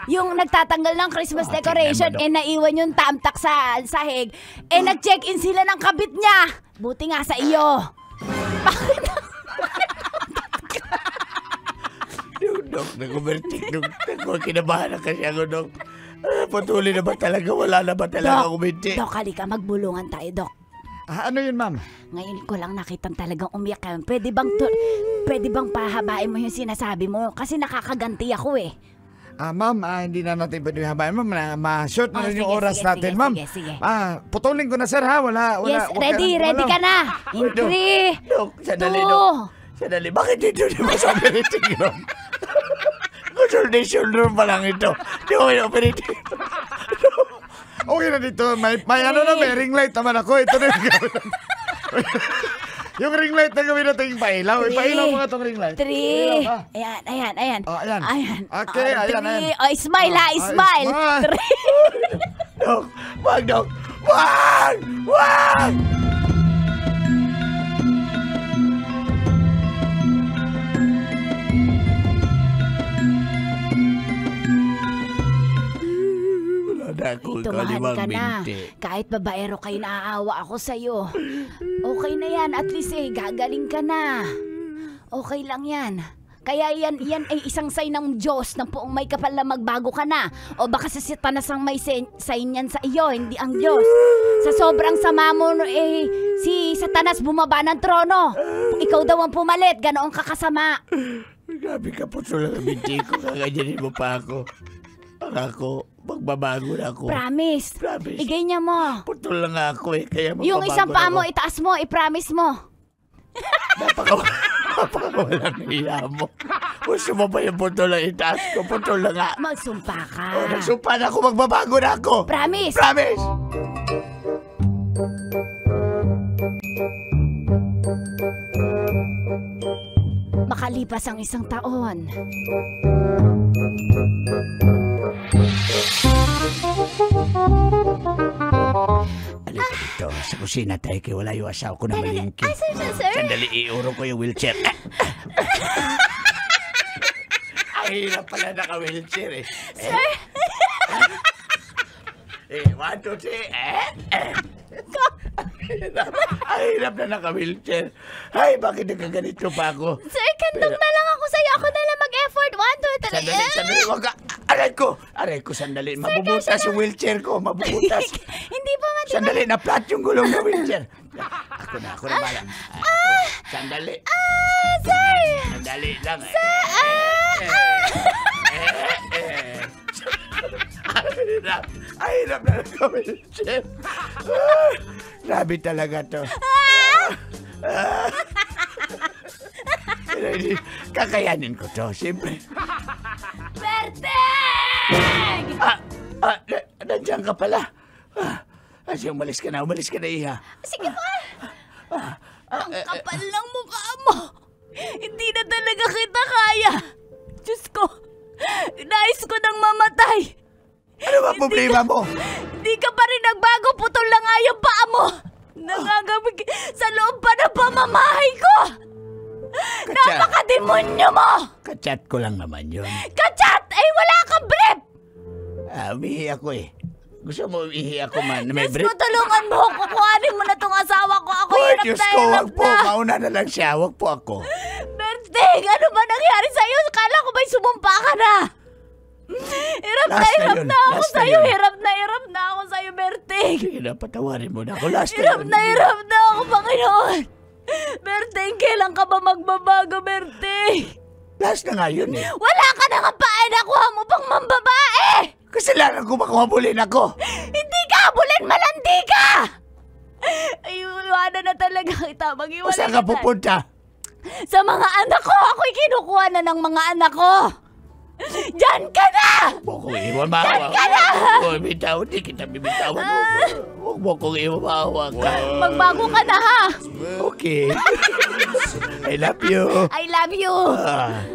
Yung nagtatanggal ng Christmas decoration, naiwan yung tamtak sa sahig. Nag-check-in sila ng kabit niya. Buti nga sa iyo. Dok, nag-overtake. Kinabahan na kasi ako, Dok. Patuloy na ba talaga? Wala na ba talaga kuminti? Dok, halika, magbulungan tayo, Dok. Ano yun, ma'am? Ngayon ko lang nakitang talagang umiyak ka. Pwede bang pahabain mo yung sinasabi mo? Kasi nakakaganti ako Ma'am, hindi na natin pwede habayan, ma'am. Ma-short na rin yung sige, oras sige, natin, sige, ma'am. sige. Putulin ko na, sir, ha? Wala. Yes, wag ready ka na. In 3, Dok, sandali, 2. Dok. Sandali, bakit dito di ba sa operating room? Consultation room pa lang ito. Di ba yung operating room? Okay na dito. May ring light naman ako. Ito na yung gawin. Yung ring light na gawin natin yung pailaw. Ipailaw mo nga itong ring light. 3. Ayan. Ayan. Ayan. Okay, ayan. Smile ha, smile. 3. Dok, wag, Dok. Wag! Wag! Tumahan ka na. Kahit babaero kayo, naaawa ako sa'yo. Okay na yan. At least gagaling ka na. Okay lang yan. Kaya yan ay isang sign ng Diyos na poong may kapal na magbago ka na. O baka sa Satanas ang may sign yan sa iyo, hindi ang Diyos. Sa sobrang sama mo, si Satanas bumaba ng trono. Ikaw daw ang pumalit, ganoon kakasama. Grabe ka po sa binti ko. Kaganyanin mo pa ako. Ako, magbabago na ako. Promise. Igay niya mo. Putol lang ako kaya magbabago Yung isang paa mo, ako. itaas mo, i-promise mo. Napakawalang iya mo. Gusto mo ba yung putol lang itaas ko? Putol lang nga. Magsumpa ka. Nagsumpa na ako, magbabago na ako. Promise. Promise! Makalipas ang isang taon. Halika dito. Sa kusina tayo kaya wala yung asawa ko na malingki. Sir. Sandali, iuro ko yung wheelchair. mahirap pala naka-wheelchair eh. Sir! One, two, three. Ang hirap na naka-wheelchair. Ay, bakit nagkaganito pa ako? Sir, kandog na lang ako sa'yo. Ako na lang mag-effort. 1, 2, 3. Sandali, wag ka. Aray ko, sandali. Mabubutas yung wheelchair ko, mabubutas. Hindi pa man. Sandali, na-flat yung gulong ng wheelchair. Ako na bala. Sandali. Sir! Sandali lang. Ay, hirap na naka-wheelchair. Grabe talaga to. Pero hindi, kakayanin ko to, siyempre. Berteg! Nandiyan ka pala. Kasi umalis ka na, Iha. Sige pa. Ang kapal ng mukha mo. Hindi na talaga kita kaya. Diyos ko, nais ko nang mamatay. Ano ba problema mo? Hindi ka pa rin nagbago, putol na nga yung paa mo. Nangagabig sa loob pa ng pamamahay ko. Napakademonyo mo. Kachat ko lang naman yun. Kachat! Ay, wala kang brief! Umihi ako eh. Gusto mo umihi ako man? May Diyos break? ko, tulungan mo. Kukuhanin mo na tong asawa ko. Ako Hoy, hirap Diyos na ko, hirap wag po. na. Mauna na lang siya, wag po ako. Berting, ano ba nangyari sa'yo? Kala ko ba'y sumumpa ka na? Hirap na Last na hirap yun. na ako Last na sa'yo. yun. Hirap na ako sa'yo, Berting. Sige na, patawarin mo na ako. Last Hirap yun. na ako, Panginoon. Berting, kailan ka ba magbabago, Berting? Last na nga yun eh. Wala ka na nga pae. Nakuha mo pang mambabae. Kasalanan ko makamabulin ako. Hindi ka abulin, malandi ka. Ay, iwanan na talaga kita. Mag-iwalay Saan ka pupunta? Sa mga anak ko. Ako'y kinukuha na ng mga anak ko. Diyan ka na! Huwag mo kong iwan, maawa Diyan ka na! Huwag bitaw, di kita bibitawan. Huwag mo kong iwan, maawa ka. Magbago ka na, ha? Okay. I love you. I love you.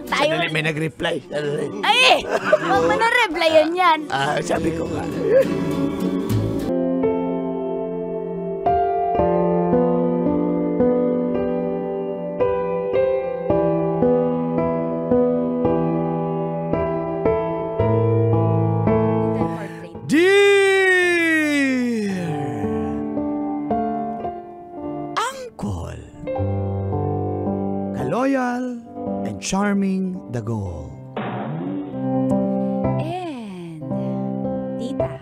Tayo- Sandali, may nag-reply. Sandali. Ay, huwag mo na replyan yan. Sabi ko nga. Dear Uncle, ka-loyal and charming Dagol. And, tita,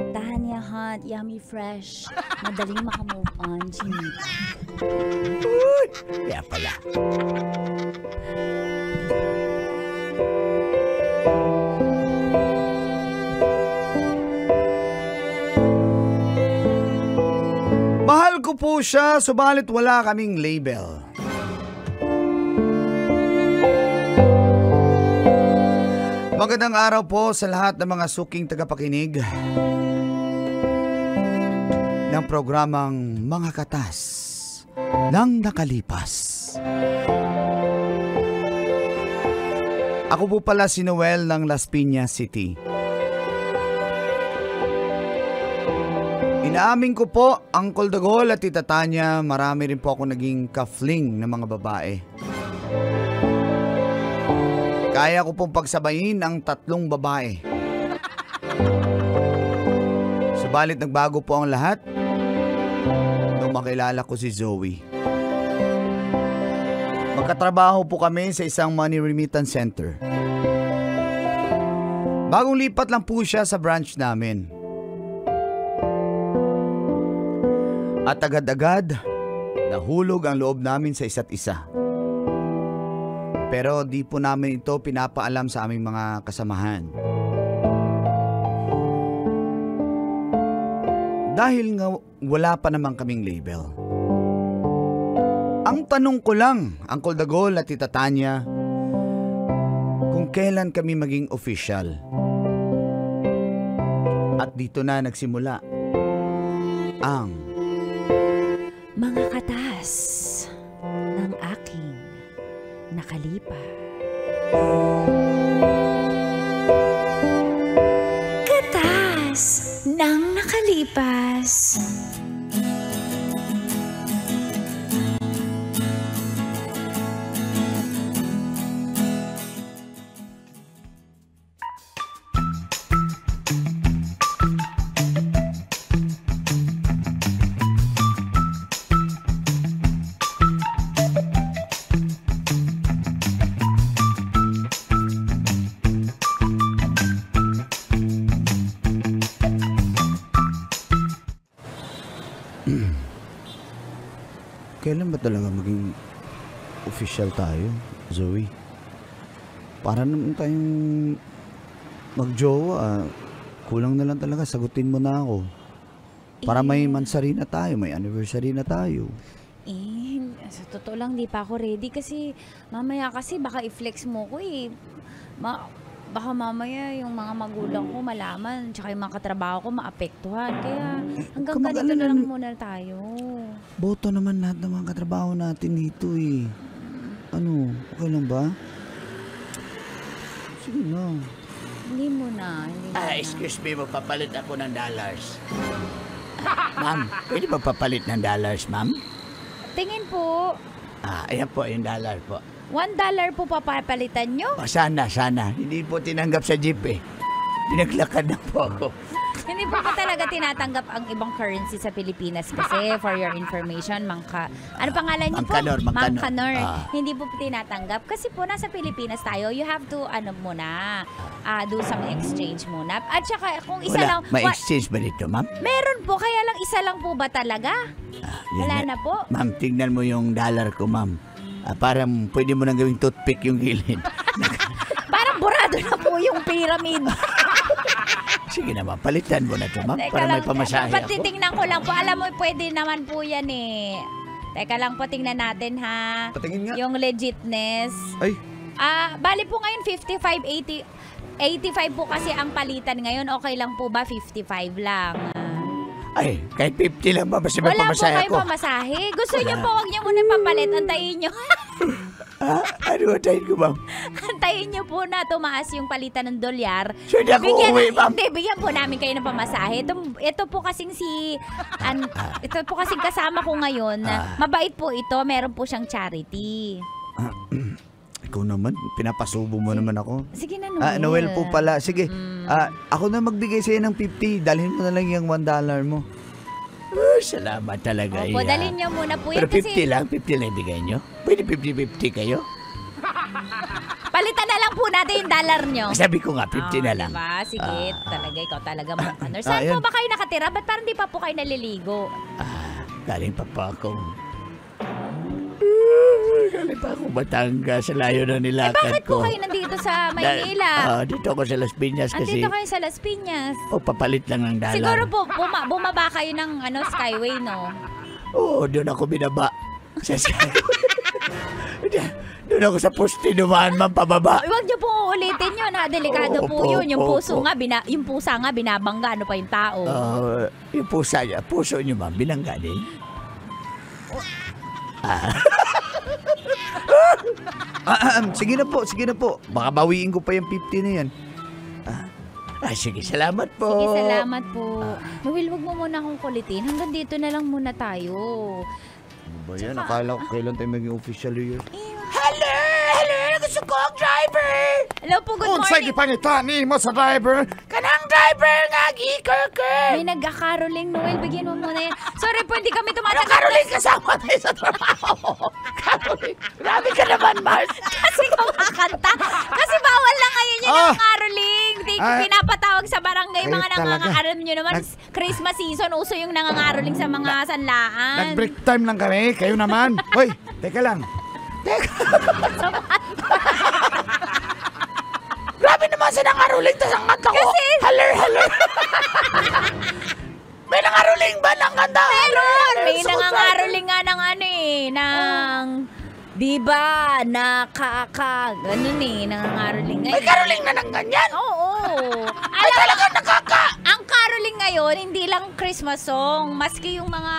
Tanya hot, yummy fresh, madaling makamove on, Chinita. Uy, kaya pala. Mahal ko po siya, subalit wala kaming label. Magandang araw po sa lahat ng mga suking tagapakinig ng programang Mga Katas ng Nakalipas. Ako po pala si Noel ng Las Piñas City. Inaamin ko po, Uncle Dagol at Tita Tanya, marami rin po ako naging ka-fling ng mga babae. Kaya ko pong pagsabayin ang 3 babae. Subalit nagbago po ang lahat nung makilala ko si Zoe. Magkatrabaho po kami sa isang money remittance center. Bagong lipat lang po siya sa branch namin. At agad-agad, nahulog ang loob namin sa isa't isa. Pero di po namin ito pinapaalam sa aming mga kasamahan. Dahil nga wala pa naman kaming label. Ang tanong ko lang, Uncle Dagol at Tita Tanya, kung kailan kami maging official. At dito na nagsimula ang Mga katas ng aking nakalipas. Katas ng nakalipas. Kailan ba talaga maging official tayo, Zoe? Para naman tayong magjowa. Kulang na lang talaga, sagutin mo na ako. Para may mansari na tayo, may anniversary na tayo. Sa totoo lang, di pa ako ready kasi mamaya kasi baka i-flex mo ko eh. Baka mamaya yung mga magulang ko malaman, tsaka yung mga katrabaho ko maapektuhan. Kaya hanggang ganito na lang muna tayo. Boto naman lahat ng mga katrabaho natin dito eh. Ano, okay lang ba? Sige na. Hindi mo na. Excuse me, magpapalit ako ng dollars. Ma'am, pwede ba papalit ng dollars, ma'am? Tingin po, Ayan po, yung dollar po. $1 po papapalitan nyo? Sana. Hindi po tinanggap sa jeep eh. Pinaglakad na po ako. Hindi po talaga tinatanggap ang ibang currency sa Pilipinas kasi for your information, ano pangalan niyo po? Mang Kanor. Hindi po tinatanggap kasi po nasa Pilipinas tayo, you have to do some exchange muna. At saka kung isa lang... May exchange ba dito, ma'am? Meron po, kaya lang isa lang po ba talaga? Wala na po. Ma'am, tignan mo yung dollar ko, ma'am. Parang pwede mo nang gawing toothpick yung gilid. Parang burado na po yung pyramid. Sige naman, palitan mo na ito, ma'am. Teka Para may lang, pamasahe ako. patitingnan ko lang po. Alam mo, pwede naman po yan eh. Teka lang po, tingnan natin ha. Patingin nga. Yung legitness. Ay, Bali po ngayon 55, 85 po kasi ang palitan ngayon. Okay lang po ba? 55 lang. Ay, kahit 50 lang ba? Basta may Wala po pamasahe kayo ako. pamasahe. Gusto niyo po, huwag niyo muna papalit. Antayin niyo. Ano tayo ko, ma'am? Antayin niyo po na tumaas yung palitan ng dolyar. So, hindi ako uuwi, ma'am. Hindi, bigyan po namin kayo ng pamasahe. Ito po kasing ito po kasing kasama ko ngayon. Mabait po ito. Meron po siyang charity. ikaw naman, pinapasubo mo naman ako. Sige na, Noel. Noel po pala. Sige, ako na magbigay sa'yo ng 50. Dalhin mo na lang yung $1 mo. Salamat talaga. Opo, dalhin niyo muna po yan. Pero 50 lang? 50 lang ibigay niyo? Pwede 50-50 kayo? Palitan na lang po natin yung dollar niyo. Sabi ko nga, 50 na lang. Diba? Sige, ikaw talaga Mang Kanor. Saan po ba kayo nakatira? Ba't parang di pa po kayo naliligo? Galing pa akong... Galing pa akong Batangas. Layo na nilakad Bakit po ko. kayo nandito sa Maynila? Dito ako sa Las Piñas kasi... Andito kayo sa Las Piñas. papalit lang ng dollar. Siguro po, bumaba kayo ng Skyway, no? Oo, doon ako binaba. Sa Skyway. Doon ako sa poste dumaan, ma'am, pababa. Huwag niyo po uulitin yun, ha? Delikado po yun. Yung pusa nga, binabangga. Ano pa yung tao? Yung puso niyo, ma'am, binangga din. Sige na po. Baka bawiin ko pa yung 50 na yan. Sige, salamat po. Sige, salamat po. Noel, huwag mo muna akong kulitin. Hanggang dito na lang muna tayo. Ano ba yan? Akala ko kailan tayo maging official year. Hello! Gusto ko ang driver! Hello po, good Unsay morning. gipangitani mo sa driver? Kanang driver nga, gikerker! May nagkakaroling, Noel. Bigyan mo muna yan. Sorry po, hindi kami tumatanggap. Caroline, kasama tayo sa trabaho. Caroline, grabe ka naman, Mars. Kasi kumakanta. Kasi bawal lang ngayon yung nangangaroling. Pinapatawag sa barangay mga alam nyo naman, Christmas season, uso yung nangangaroling sa mga sanlaan. Nag-break time lang kami. Kayo naman. Hoy, teka lang. Grabe naman sa nangaruling, tas ang kanta ko. Kasi... Haller. May nangaruling ba ng kanta? Meron! May nangangaroling nga ng diba, ganun nangangaroling ngayon. May karuling na ng ganyan? Oo. Ay, talaga Ang caroling ngayon, hindi lang Christmas song, maski yung mga...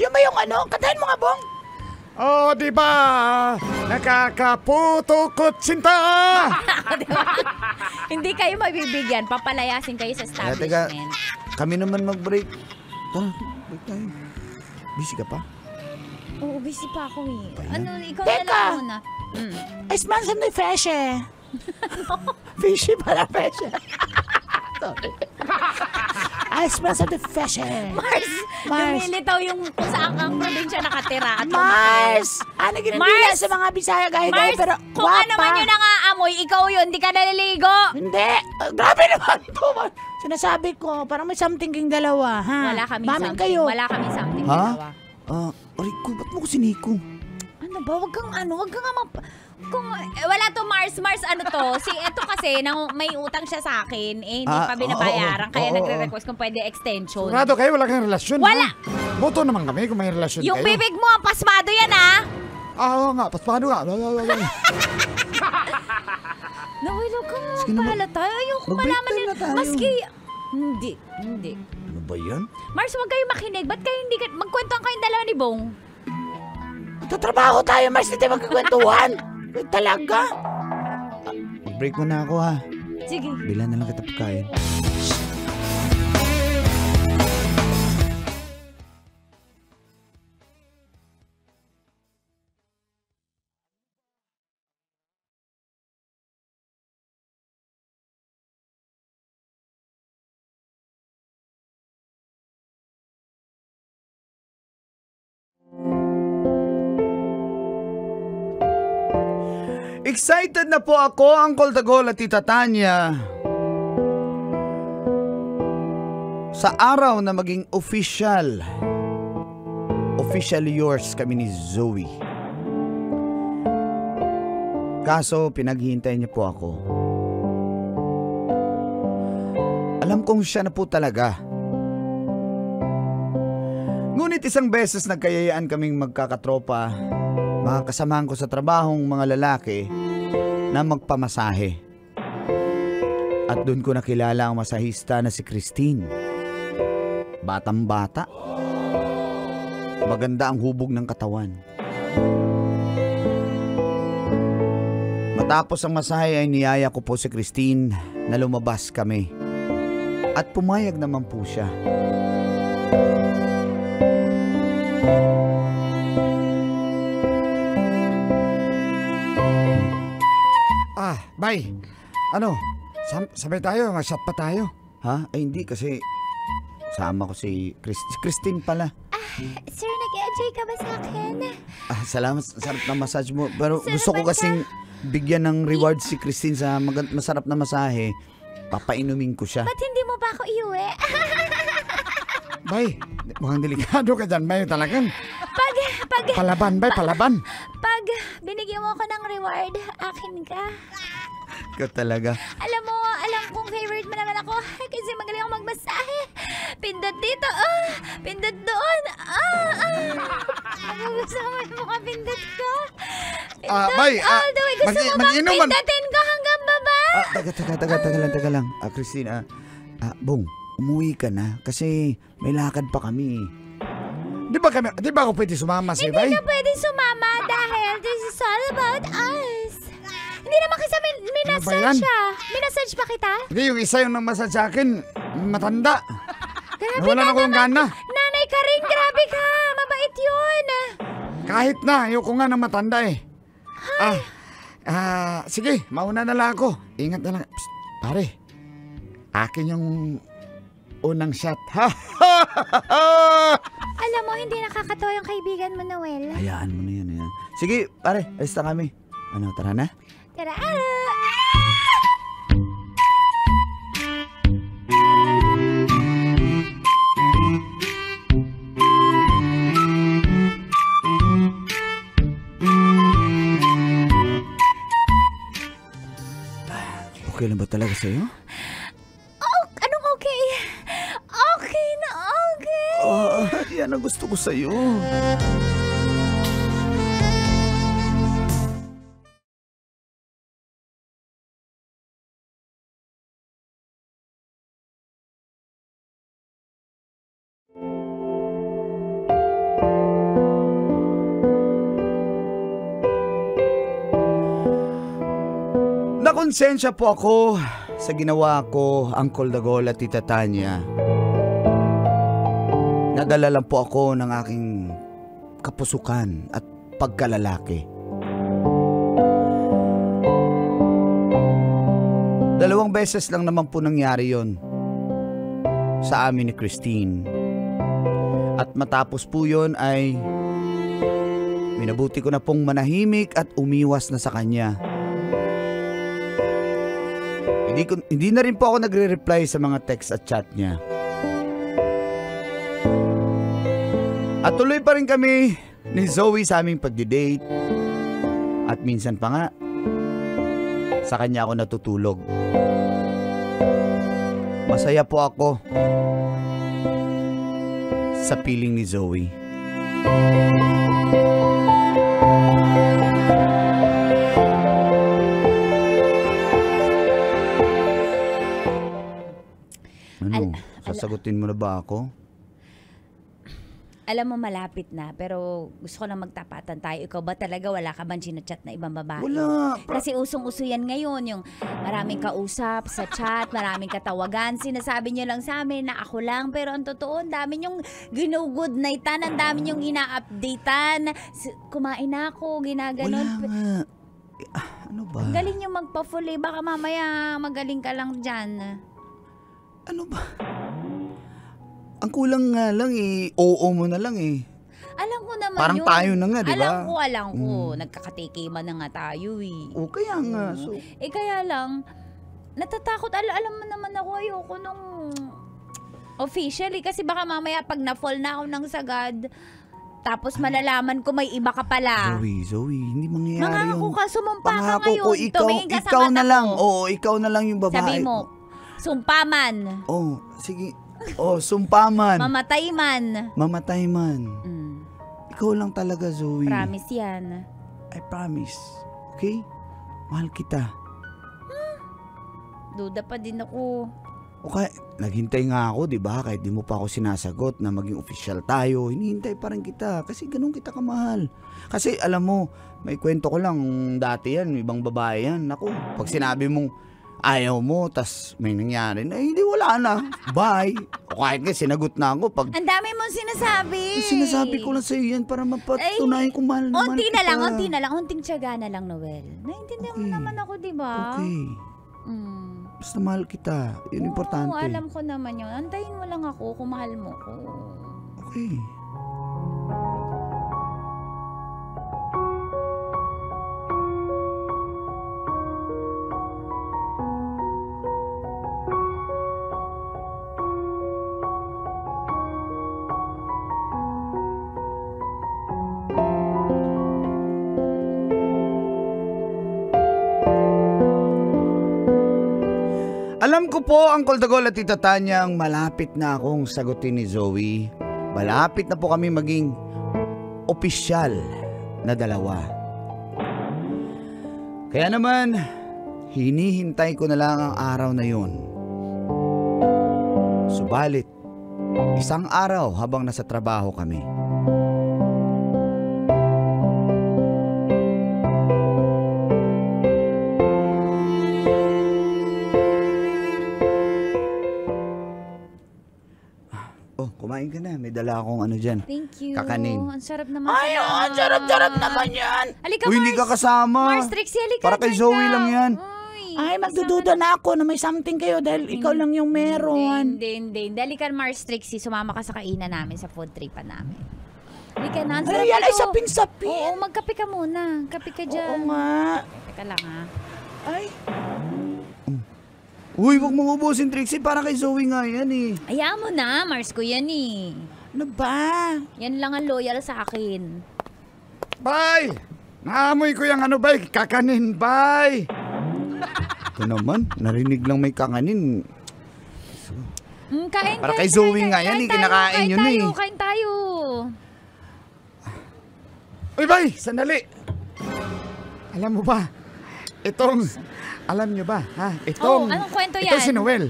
Yung may kantahin mo nga, Bong. Oh, di ba? Nakakaputo sinta. Diba? Hindi kayo mabibigyan, papalayasin kayo sa establishment. Kami naman mag-break. Tara, break tayo. Busy ka pa? Oo, busy pa ako eh. Ikaw Teka! na lang muna. I smell something fresh eh. Fishy pala, fresh eh. Sorry. I smell something fresh eh. Mars! Lumilitaw yung kung saan ang probinsya nakatira. At Mars! Ano ginagila sa mga Bisaya gaya Mars, pero kung ano man yun nangaamoy, ikaw yun, di ka naliligo. Hindi! Grabe naman ito! Sinasabi ko, parang may something kayong dalawa, ha? Wala kami Mamin something. kayo. Wala kami something. nating Ha? dalawa. Rico, ba't mo ko siniko? Ano ba? Wag kang kung wala to Mars, ano to? Eto kasi may utang siya sa akin, hindi pa binabayaran kaya nagre-request kung pwede extension. Sigurado kayo, wala kang relasyon. Wala. Ha? Boto naman kami kung may relasyon Yung kayo. bibig mo ang pasmado yan, ha? Oo nga, paano nga? Nawilo ka nga Sige na, pala tayo. Ayoko mag-break malaman time nila. na tayo. Maski, hindi. Ano ba yan? Mars, huwag kayo makinig. Ba't kayo hindi magkwentuhan kayong dalawa ni Bong? Tatrabaho tayo, Mars, hindi tayo magkikwentuhan. Talaga? Mag-break mo na ako ha. Sige. Bilan na lang kita pagkain. Excited na po ako, Uncle Dagol at Tita Tanya, sa araw na maging officially yours kami ni Zoe. Kaso pinaghihintay niya po ako. Alam kong siya na po talaga. Ngunit isang beses nagkayayaan kaming magkakatropa, mga kasamahan ko sa trabahong mga lalaki na magpamasahe. At doon ko nakilala ang masahista na si Christine. Batang-bata. Maganda ang hubog ng katawan. Matapos ang masahe ay niyaya ko po si Christine na lumabas kami. At pumayag naman po siya. Bay, sabay tayo, shot pa tayo. Ha? Ay hindi kasi sama ko si Christine pala. Sir, nag-enjoy ka ba sa akin? Salamat, sarap na massage mo. Pero Sarap gusto ko ba kasing bigyan ng reward si Christine sa masarap na masahe. Papainumin ko siya. Ba't hindi mo pa ako iuwi? Bay, mukhang delikado ka dyan, Bay, talagang. Pag Palaban. Pag binigyan mo ako ng reward, akin ka. Ikaw talaga. Alam kong favorite mo naman ako kasi magaling ako magmasahe. Pindot dito, pindot doon, Gusto mo yung mga pindot ko? Pindot Bay, all the way. Gusto mo bang mag-inuman. pindutin ko hanggang baba? Taga lang. Christine, Bong, umuwi ka na kasi may lakad pa kami. Di ba ako pwede sumama si Bay? Hindi ka pwede sumama dahil this is all about us. Hindi naman kasi Ano ba yan? minasage siya. Minasage pa kita? Hindi, yung isa yung nagmasad sa akin, matanda. Grabe Nawala ka na ko ng naman. gana. Nanay ka rin, grabe ka. Mabait yun. Kahit na, ayoko nga ng matanda eh. Sige, mauna na lang ako. Ingat na lang. Psst, pare, akin yung unang shot. Alam mo, hindi nakakatawa yung kaibigan mo, Noel. Hayaan mo na yan. Sige, pare, alis na kami. Tara na? Tara. Okay lang ba talaga sa'yo? Anong okay? Okay na okay. Yan ang gusto ko sa'yo. Nakonsensya po ako sa ginawa ko, Uncle Dagol at Tita Tanya. Nadala lang po ako ng aking kapusukan at pagkalalaki. 2 beses lang naman po nangyari yon sa amin ni Christine. At matapos po yon ay minabuti ko na pong manahimik at umiwas na sa kanya. Hindi na rin po ako nagre-reply sa mga text at chat niya. At tuloy pa rin kami ni Zoe sa aming pagdi-date. At minsan pa nga, sa kanya ako natutulog. Masaya po ako sa piling ni Zoe. Ano? Sasagutin mo na ba ako? Alam mo, malapit na, pero gusto ko na magtapatan tayo. Ikaw ba talaga wala ka bang chinachat na ibang babae? Wala. Kasi usong-uso yan ngayon, yung maraming kausap sa chat, maraming katawagan. Sinasabi niyo lang sa amin na ako lang, pero ang totoo, ang dami niyong gino-good nightan, ang dami niyong ina-updatean. Kumain na ako, ginaganon. Wala nga. Ano ba? Ang galing niyo magpa-fully, baka mamaya magaling ka lang dyan. Ano ba? Ang kulang nga lang oo mo na lang Alam ko naman Parang yun. tayo na nga, di ba? Alam ko. Nagkakatikiman na nga tayo O kaya nga. So, kaya lang, natatakot. Alam mo naman ako, ayoko nung officially. Kasi baka mamaya pag na-fall na ako ng sagad, tapos malalaman ko may iba ka pala. Zoe, hindi mangyayari Nangako yun. ka, sumumpa ka Pangako ngayon. ko, Tumingin ka sa ikaw mata na lang. ko. Oo, ikaw na lang yung babae. Sabi mo, sumpaman. Oh, sige. Oh, sumpaman. Mamatay man. Mamatay man. Ikaw lang talaga, Zoe. Promise yan. I promise. Okay? Mahal kita. Duda pa din ako. Okay, naghintay nga ako, di ba? Kahit di mo pa ako sinasagot na maging official tayo, hinihintay pa rin kita kasi ganun kita kamahal. Kasi alam mo, may kwento ko lang dati yan, ibang babae yan. Naku, pag sinabi mong ayaw mo, tas may nangyari na, hindi wala na. Bye. O kahit nga, sinagot na ako. Pag Ang dami mong sinasabi. sinasabi ko lang sa'yo yan para mapatunayan kung mahal na mahal Unti kita. na lang, unti na lang. Unting tiyaga na lang, Noel. Naintindihan mo naman ako, di ba? Okay. Basta mahal kita. Yun importante. Oo, alam ko naman yun. Antayin mo lang ako kung mahal mo ko. Okay. Alam ko po, Uncle Dagol at Tita Tanya, ang malapit na akong sagutin ni Zoe. Malapit na po kami maging opisyal na dalawa. Kaya naman, hinihintay ko na lang ang araw na yun. Subalit, isang araw habang nasa trabaho kami, kumain ka na. May dala akong ano dyan. Thank you. Kakanin. Ang sarap naman. Ay, ang sarap-sarap naman yan. Halika, Uy, hindi ka kasama. Mars, Trixie, halika. Para kay dyan Zoe ka. lang yan. Ay, magdududa na ako na may something kayo dahil ikaw lang yung meron. Hindi. Halika, Mars, Trixie. Sumama ka sa kainan namin, sa food tripan namin. Halika na. Ang sarap Ay, yan ay nito. sapin-sapin. Oo, magkape ka muna. Kape ka dyan. Oo nga. Teka lang, ha. Ay, Uy, huwag mong ubusin, Trixie. Para kay Zoe nga yan eh. Hayaan mo na. Mars ko yan eh. ano ba? Yan lang ang loyal sa akin. Bay! Naamoy ko yung ano, bay. Kakanin, bay. Ito naman, narinig lang may kakanin. Kain, Para kain, kay Zoe kain, nga kain yan eh, tayo, kinakain kain yun tayo, eh. Kain tayo. Uy, bay, sandali. Alam mo ba, alam nyo ba, ha? Oh, anong kwento yan? Ito si Noel.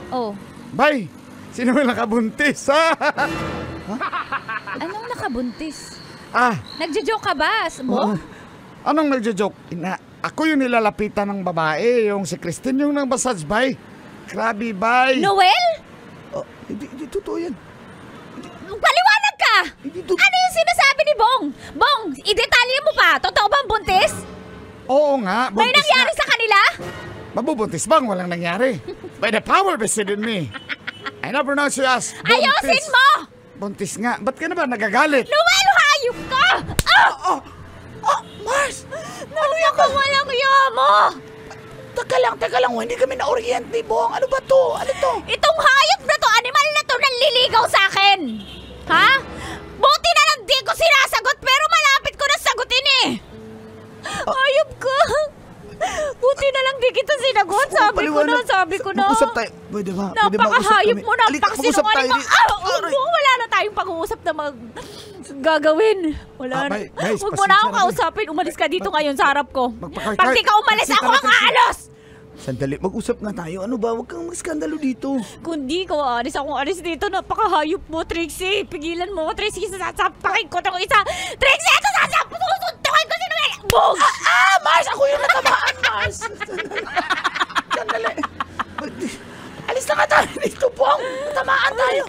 Oh, Bay, si Noel nakabuntis, ha? anong nakabuntis? Oh, Nagjo-joke ka ba? Mo? Anong nagjo-joke? Ako yung nilalapitan ng babae, yung si Christine yung nang massage, bay. Grabe, bay. Noel? Oh, hindi totoo yan. Paliwanag ka! Hindi totoo. Ano yung sinasabi ni Bong? Bong, idetalye mo pa. Totoo bang buntis? Oo nga, buntis May nangyari nga. sa kanila? Mabubuntis bang? Walang nangyari. By the power vested in me. I now pronounce you as buntis. Ayusin mo! Buntis nga. Ba't ka na ba nagagalit? Noel, hayop ka! Mars! Ano yung walang iya mo? Teka lang, hindi kami na-orient ni Bong. Ano ba to? Ano to? Itong hayop na to, animal na to, nanliligaw sa akin! Ha? Buti tayo. Pwede ba? Pwede ba usap Napakahayop kami? mo, Halika, mag-usap tayo. napakasinungaling mo. Wala na tayong pag-uusap na gagawin. Wala na. Guys, Huwag mo na akong pasensya na, kausapin. Umalis ka dito ngayon sa harap ko. Magpakay- Pag di ka umalis, Kasi ako ang talaga- aalos! Sandali, mag-usap nga tayo. Ano ba? Huwag kang mag-skandalo dito. Kundi ko aalis akong alis dito. Napakahayop mo, Trixie. Pigilan mo ko, Trixie. Sasapakin ko itong isa. Trixie, ito sasapusuntukin ko si Noel. Boom! Mars! Ako yung natamaan, Mars! Sandali. Alis na nga tayo dito, Bong! Natamaan tayo!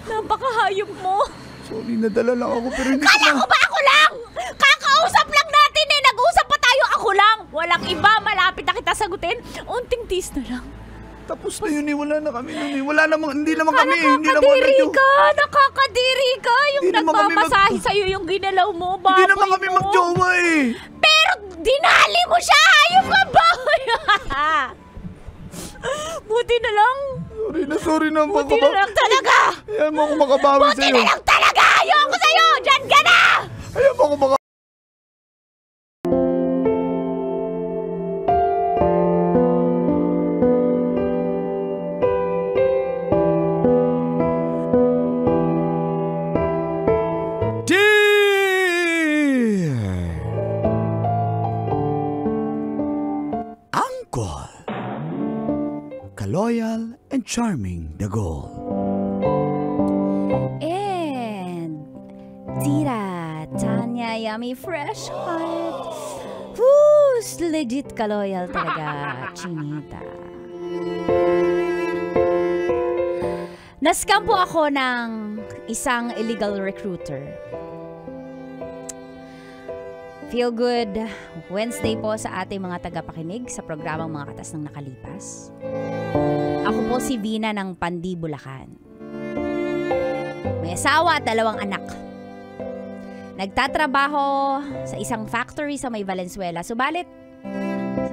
Napakahayop mo. Sorry, nadala lang ako pero hindi Kala ko ba ako lang? Kakausap lang natin eh. Nag-usap pa tayo, ako lang. Walang iba, malapit na kita sagutin. Unting tease na lang. Tapos na yun eh. Wala na kami nun eh. Wala namang, hindi naman kami eh. Hindi naman Nakakadiri medyo... ka, nakakadiri ka. Yung Hindi naman kami nagmamasahe sa'yo yung ginalaw mo, baboy Hindi naman kami mo. mag-jowa eh. Pero dinali mo siya, hayop ka baboy. Buti na lang. Sorry na. Buti na lang talaga. Ayaw mo ako makabawi Buti sa'yo. na lang talaga. Ayoko sa'yo. Diyan ka na. Ayaw mo ako makabawi. Uncle Kaloyal and charming the goal. And Tita Tanya Yummy Fresh Heart. Who's legit kaloyal talaga, Chinita. Nascam po ako ng isang illegal recruiter. Feel good Wednesday po sa ating mga tagapakinig sa programang Mga Katas ng Nakalipas. Ako po si Vina ng Pandi, Bulacan. May asawa at 2 anak. Nagtatrabaho sa isang factory sa may Valenzuela. Subalit,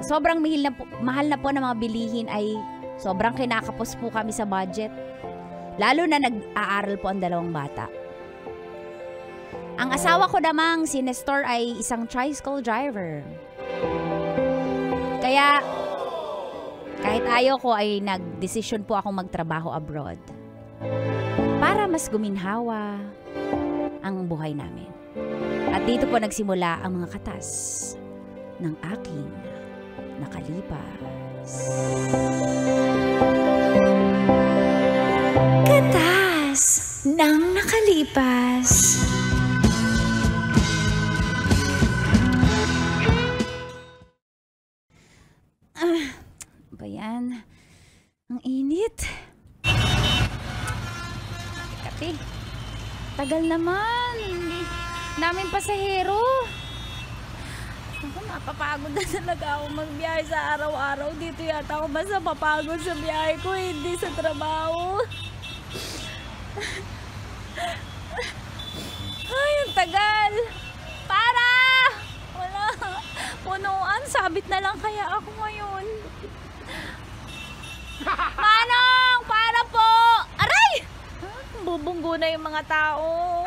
sa sobrang mahal na po ng mga bilihin ay sobrang kinakapos po kami sa budget. Lalo na nag-aaral po ang 2 bata. Ang asawa ko namang si Nestor ay isang tricycle driver. Kaya, kahit ayaw ko ay nag-desisyon po akong magtrabaho abroad. Para mas guminhawa ang buhay namin. At dito po nagsimula ang mga katas ng aking nakalipas. Katas ng nakalipas. Ba yan? Ang init. Kati. Tagal naman. Daming pasahero. Ako, mapapagod na talaga ako magbiyahe sa araw-araw. Dito yata ako mas napapagod sa biyahe ko, hindi sa trabaho. Ay, ang tagal. Para! Wala. Punuan. Sabit na lang kaya ako ngayon. Manong! Para po! Aray! Bubunggo na yung mga tao.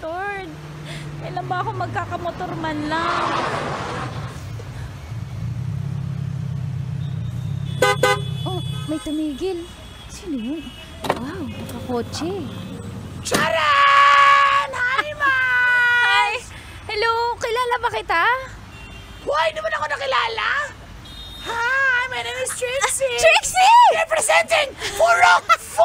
Lord, kailan ba ako magkakamotor man lang? Oh, may tumigil. Sino yun? Wow, kakotse. Charan! Hi, Mars! Hi! Hello, kilala ba kita? Why? Di mo na ako nakilala? Hi, my name is Trixie! Trixie! Representing Furok 4!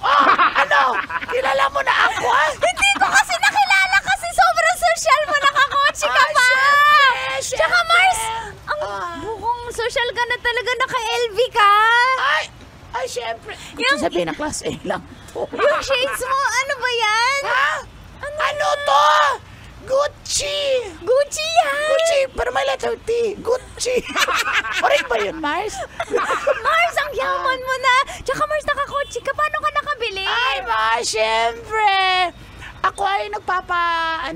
Oh, ano? Kilala mo na ako, ah? Hindi ko kasi nakilala kasi sobrang social mo, nakakotse ka pa! Syempre! Tsaka Mars, ang bukong social ka na talaga, naka-LV ka! Ay, syempre. Yung- Gusto sabihin na class A lang to. Yung shades mo, ano ba yan? Ha? Ano to? Gucci! Gucci yan! Gucci, pero may letter T. Gucci. Pareho ba yun, Mars? Mars, ang yaman mo na! Tsaka Mars, nakakotse ka, paano ka nakabili? Ay, Mars, syempre. Ako ay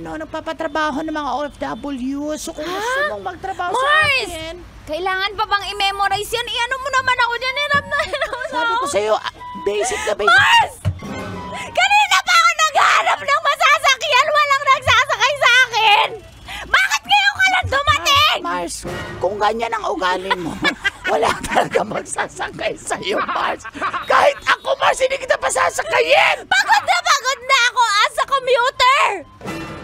nagpapatrabaho ng mga OFW. So kung gusto mong magtrabaho sa Mars! akin, Kailangan pa bang i-memorize yan? Iano mo naman ako dyan, hirap na sabi ko sa'yo, basic na basic. Mars! Kanina pa ako naghahanap ng masasakyan, walang nagsasakay sa akin! Bakit ngayon ka kung ganyan ang ugali mo, wala talaga magsasakay sa'yo, Mars. Kahit ako, Mars, hindi kita pasasakayin. Pagod na ako as a commuter!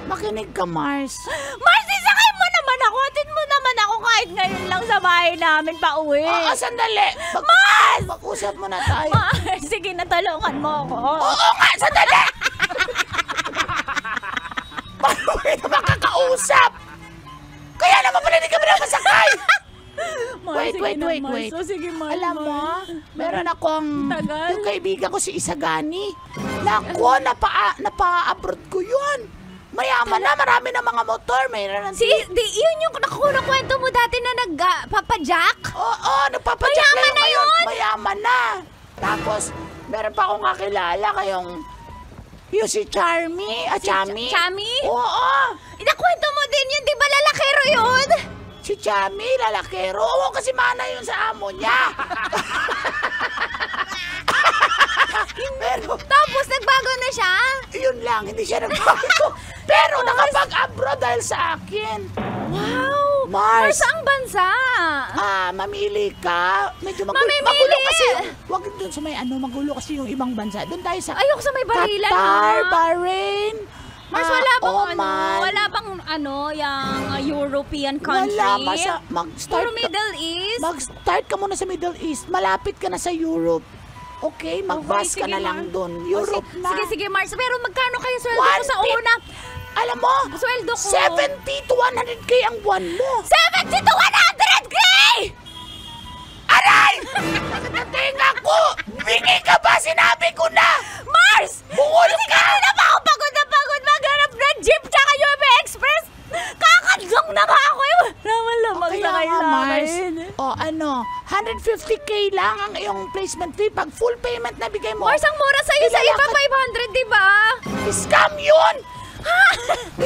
Makinig ka, Mars. Mars, isakay mo naman ako. Atid mo naman ako kahit ngayon lang sa bahay namin pa uwi. Oo, sandali. Mars! Mag-usap muna tayo. Mars, sige, natulungan mo ako. Oo nga, sandali! Paano kita makakausap? Kaya naman pala hindi kami napasakay. Mars, sige na, Mars. Wait. Oh, sige, Mars. Alam mo, meron akong Tagal. yung kaibigan ko si Isagani. Nako, napa-abroad ko yun. Mayaman na, marami na mga motor. Mayroon Yun yung nakukwento mo dati na nagpapajack? Oo, nagpapadyak Mayaman na ngayon. yun! Mayaman na. Tapos, meron pa akong kakilala yung si Charmy. Chami? Chami? Oo. Nakwento mo din yun, di ba lalakero yun? Si Chami, lalakero. Oo, kasi mana yun sa amo niya. Pero, Tapos nagbago na siya? yun lang, hindi siya nagbago. Pero nakapag-abroad dahil sa akin. Wow! Mars. Saang bansa? Mamili ka. Medyo Mamimili! magulo kasi wag doon sa may magulo kasi yung ibang bansa. Doon tayo sa Ayoko sa may barilan. Qatar, ha? Bahrain. Mars, wala bang Oman. yung European country? Wala, mag-start Puro ka. Middle East? Mag-start ka muna sa Middle East. Malapit ka na sa Europe. Okay, mag-bus ka sige, na lang Mars. doon. Europe na. Sige, Mars. Pero magkano kayo sweldo ko sa 150. una? Alam mo, Sweldo ko. 70 to 100k ang buwan mo. 70 to 100K! Aray! Natating ako! Bingi ka ba? Sinabi ko na! Mars! Bungol ka! Ano na ba ako pagod na pagod maghanap ng jeep tsaka UP Express? Kakadlong na nga ako eh. Naman lang magsakay nga, sa Mars. akin. 150k lang ang iyong placement fee. Pag full payment na bigay mo. Mars, ang mura sa'yo sa iba, Ilalakad- 500, di ba? Scam yun!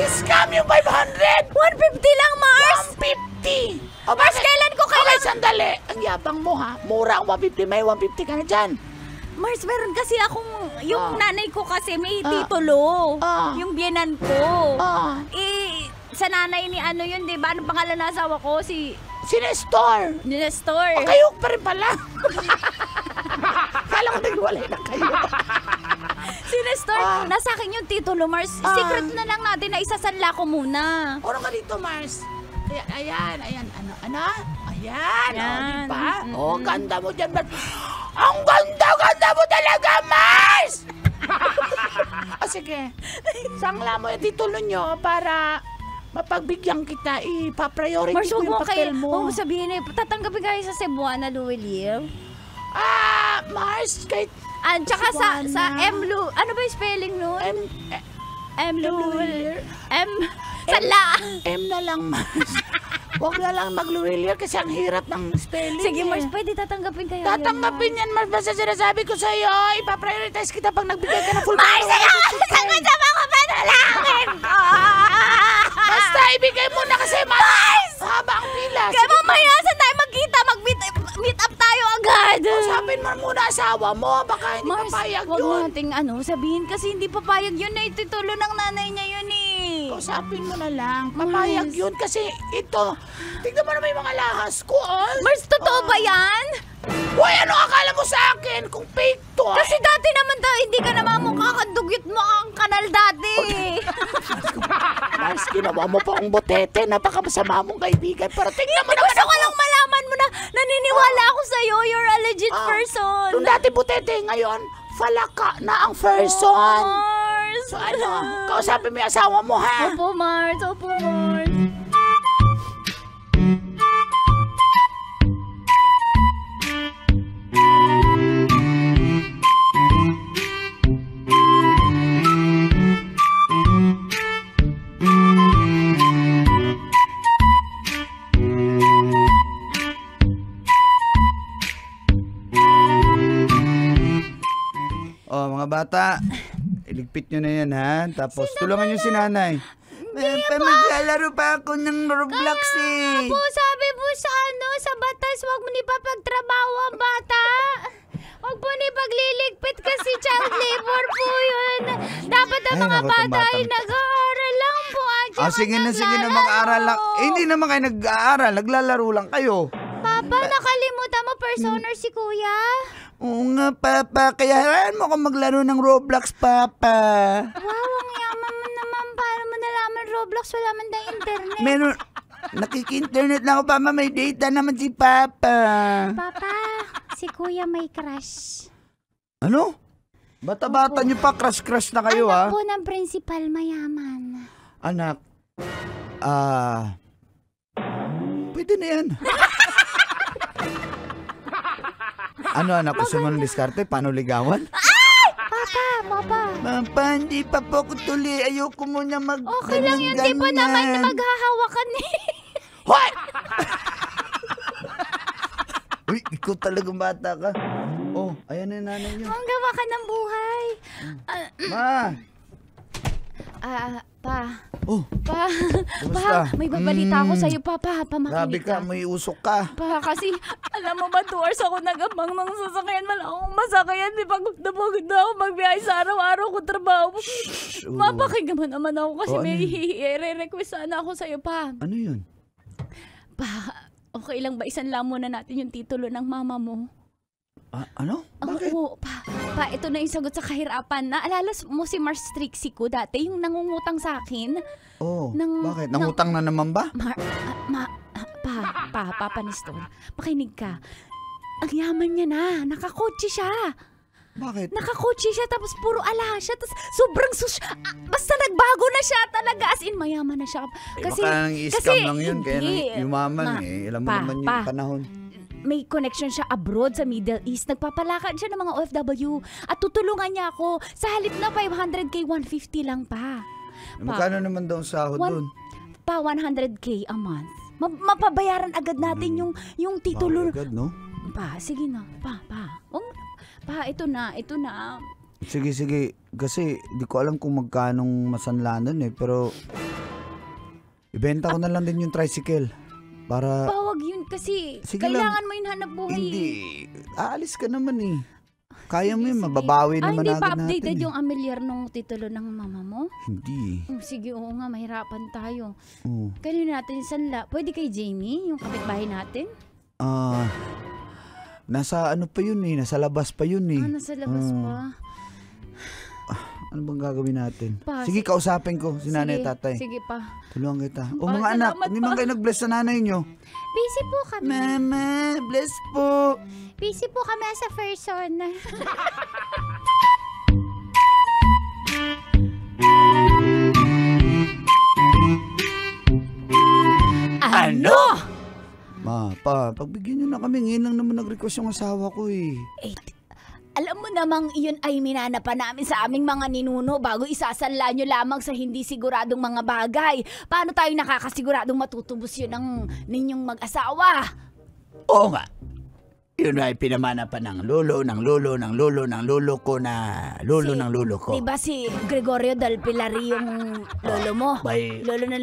Scam yung 500! 150 lang, Mars! 150! Mars, kailan ko Okay, sandali. Ang yabang mo, ha? Mura ang 150. May 150 ka na dyan. Mars, meron kasi akong, yung Ah. nanay ko kasi may titulo. Ah. Yung biyenan ko. Ah. Sa nanay ni ano yun, di ba? Anong pangalan ng asawa ko? Si Sinestor. Nestor. Kayo pa rin pala. Kala ko nagwalay na kayo. Si Nestor, nasa akin yung titulo, Mars. Secret na lang natin na isasanla ko muna. Ano ka dito, Mars? Ayan. Ano? Ayan. Yan. Di ba? Ganda mo dyan, Mars. Ang ganda mo talaga, Mars! Sige. Sangla mo yung titulo nyo para mapagbigyan kita. Ipa-priority Mars, ko huwag yung mo kayo, papel mo. huwag mo sabihin eh, tatanggapin kayo sa Cebuana, Louisville. Mars, kahit Tsaka sa Cebuana. ano ba yung spelling nun? Louisville. Sala. M na lang, Mars. Huwag na lang mag-Louisville kasi ang hirap ng spelling. Sige, Mars, eh. pwede tatanggapin kayo. Tatanggapin yan, Mars. Basta sinasabi ko sa'yo, ipaprioritize kita pag nagbigay ka ng full Mars, payment. sagot sa mga panalangin ko! Basta ibigay mo na kasi, Mars! Haba ang pila. Kaya mamaya, saan tayo magkita? Mag-meet up tayo agad! Usapin mo muna asawa mo. Baka hindi Mars, papayag wag yun. nating sabihin kasi hindi papayag yun na ititulo ng nanay niya yun eh. Usapin mo na lang. Papayag yun kasi ito. Tignan mo naman yung mga lahas ko, Mars, totoo ba yan? Uy, ano akala mo sa akin kung fake to? Kasi dati naman hindi ka naman mukha kadugyot mo ang kanal dati. Mars, ginawa mo pa ang botete. Napakasama mong kaibigan. Pero tignan mo naman Gusto ako. ko lang malaman mo na naniniwala ako sa'yo. You're a legit person. Nung dati botete, ngayon, falaka na ang person. Mars. So kausapin mo yung asawa mo, ha? Opo, Mars. Opo, Mars. Oh, mga bata, iligpit nyo na yan, ha? Tapos tulungan nyo si nanay. Maglalaro pa ako ng Roblox eh. Po, sabi po sa batas, wag mo ni papagtrabaho ang bata. Wag po ni pagliligpit kasi child labor po yun. Dapat ang Ay, mga naku, tong bata ay batang to. nag-aaral lang po at Sige na, mag-aaral lang. Hindi naman kayo nag-aaral, naglalaro lang kayo. Papa, nakalimutan mo personer si Kuya? Oo nga, Papa. Kaya hayaan mo ako maglaro ng Roblox, Papa. Wow, ang yaman mo naman. Paano mo nalaman Roblox? Wala man tayong internet. Meron, nakik-internet lang ako, Papa. May data naman si Papa. Papa, si Kuya may crush. Ano? Bata-bata niyo pa, crush-crush na kayo, Anak ha? po ng principal mayaman. Anak, pwede na yan. Ano, anak, gusto mo ng diskarte? Paano ligawan? Papa. Hindi pa po ko tuli. Ayoko muna Okay lang yun, di po naman maghahawakan eh. Hoy! Uy, ikaw talagang bata ka. Oh, ayan na yung nanay niyo. Ang gawa ka ng buhay. Ma! Pa. Oh, Pa. Kumusta? May babalita ako sa'yo, Papa. grabe Makinig ka, may usok ka. Pa, kasi, alam mo ba, 2 hours ako nagabang ng sasakyan. Wala akong masakyan. Di pagod na ako magbiyahe sa araw-araw ko trabaho. Mapakinggan mo naman ako kasi Oh, ano may yun? request sana ako sa'yo, Pa. Ano yun? Pa, okay lang ba isanla muna natin yung titulo ng mama mo? Ano? Bakit? Oo, pa, ito na yung sagot sa kahirapan. Naalala mo si Mars Trixie ko dati, yung nangungutang sa akin? Oh, Nang- bakit? Nangutang na naman ba? Papa Nestor, makinig ka. Ang yaman niya na, nakakotse siya. Bakit? Nakakotse siya, tapos puro ala siya, tapos sobrang basta nagbago na siya talaga, as in mayaman na siya. Kasi, baka nang i-scam lang yun, kaya hindi. yumaman eh. Alam mo naman yung panahon. May connection siya abroad sa Middle East. Nagpapalakad siya ng mga OFW at tutulungan niya ako. Sa halip na 500k, 150 lang pa. Magkano naman daw ang sahod doon? 100k a month. Mapabayaran agad natin yung titulo. Agad, no? Pa, sige na. Pa, ito na. Sige. Kasi di ko alam kung magkanong masanlanan eh. Pero ibenta ko na lang din yung tricycle. Para... Bawag yun kasi Sige kailangan lang. mo yung hanap buhay. Hindi. Aalis ka naman eh. Kaya mo yun, mababawi naman hindi agad pa updated natin. yung amilyar nung titulo ng mama mo? Hindi. Sige, oo nga, mahirapan tayo. Oh. Kanino natin sanla? Pwede kay Jamie, yung kapitbahay natin? Nasa ano pa yun eh. Nasa labas pa yun eh. Nasa labas pa. Ano bang gagawin natin? Pa, Sige, kausapin ko si nanay tatay. Sige pa. Tulungan kita. O Pa, mga anak, salamat hindi man pa. kayo nag-bless sa nanay nyo. Busy po kami. Mama, bless po. Busy po kami sa person. Ano? Ma, pagbigyan nyo na kami. Ngayon lang naman nag-request yung asawa ko eh. Alam mo namang iyon ay minanapa namin sa aming mga ninuno bago isasanla nyo lamang sa hindi siguradong mga bagay. Paano tayo nakakasiguradong matutubos yun ng ninyong mag-asawa? Oo nga. Yun ay pinamana pa ng lolo ko na lolo ng lolo ko. Diba si Gregorio Del Pilari yung lolo mo? Bay- Lolo ng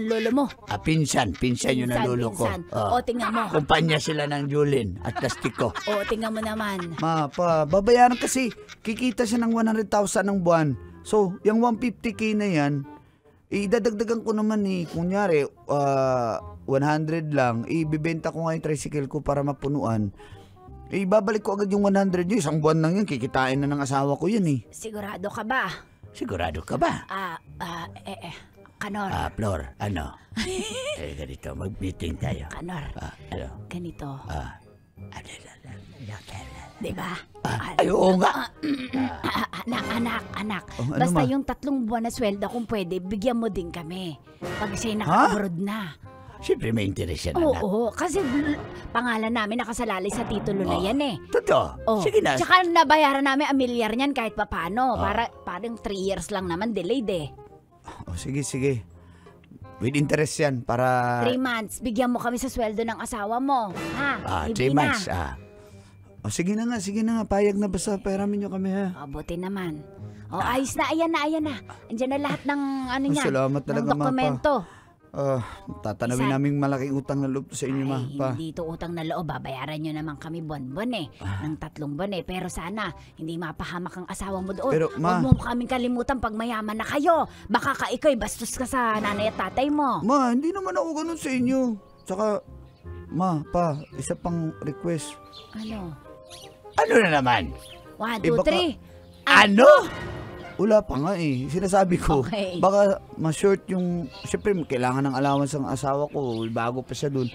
lolo mo. Pinsan yun ang lolo ko. Pinsan. O, tingnan mo. Kumpanya sila ng Julin at Plastiko. O, tingnan mo naman. Ma, babayaran kasi. Kikita siya ng 100,000 ng buwan. So, yung 150k na yan, idadagdagan ko naman eh. Kunyari, 100 lang. Ibibenta ko nga yung tricycle ko para mapunuan. Ibabalik ko agad yung 100 yun. Isang buwan lang yun. Kikitain na ng asawa ko yun eh. Sigurado ka ba? Sigurado ka ba? Kanor. Flor, ano? Ganito, mag-meeting tayo. Kanor. Ano? Ganito. Diba? Ay, oo nga. Anak. Oh, ano Basta ma? yung 3 buwan na sweldo kung pwede, bigyan mo din kami. Pag siya'y naka-abroad na. Siyempre may interes yan, anak. Oo, kasi pangalan namin nakasalalay sa titulo na yan eh. Totoo. Oh. Sige na. Tsaka nabayaran namin 1 milyar niyan kahit papano. Parang 3 years lang naman delayed eh. Sige. With interest yan para... 3 months, bigyan mo kami sa sweldo ng asawa mo. Ha? 3 Libre months. na. Sige na nga. Payag na basta peramin nyo kami ha. Buti naman. Ayos na, ayan na. Andiyan na lahat ng ano niya. Salamat talaga, ng dokumento. Tatanawin naming malaking utang na loob sa inyo, ma. Pa. Hindi to utang na loob. Babayaran nyo naman kami buwan-buwan eh. Ng 3 buwan eh. Pero sana, hindi mapahamak ang asawa mo doon. Pero, ma. Huwag mo kaming kalimutan pag mayaman na kayo. Baka ikaw bastos ka sa nanay at tatay mo. Ma, hindi naman ako ganun sa inyo. Tsaka, ma, pa, isa pang request. Ano? Ano na naman? 1, 2, baka- 3. Ano? Wala pa nga eh. Sinasabi ko, Okay. baka ma-short yung... Siyempre, kailangan ng allowance ang asawa ko. Bago pa siya dun.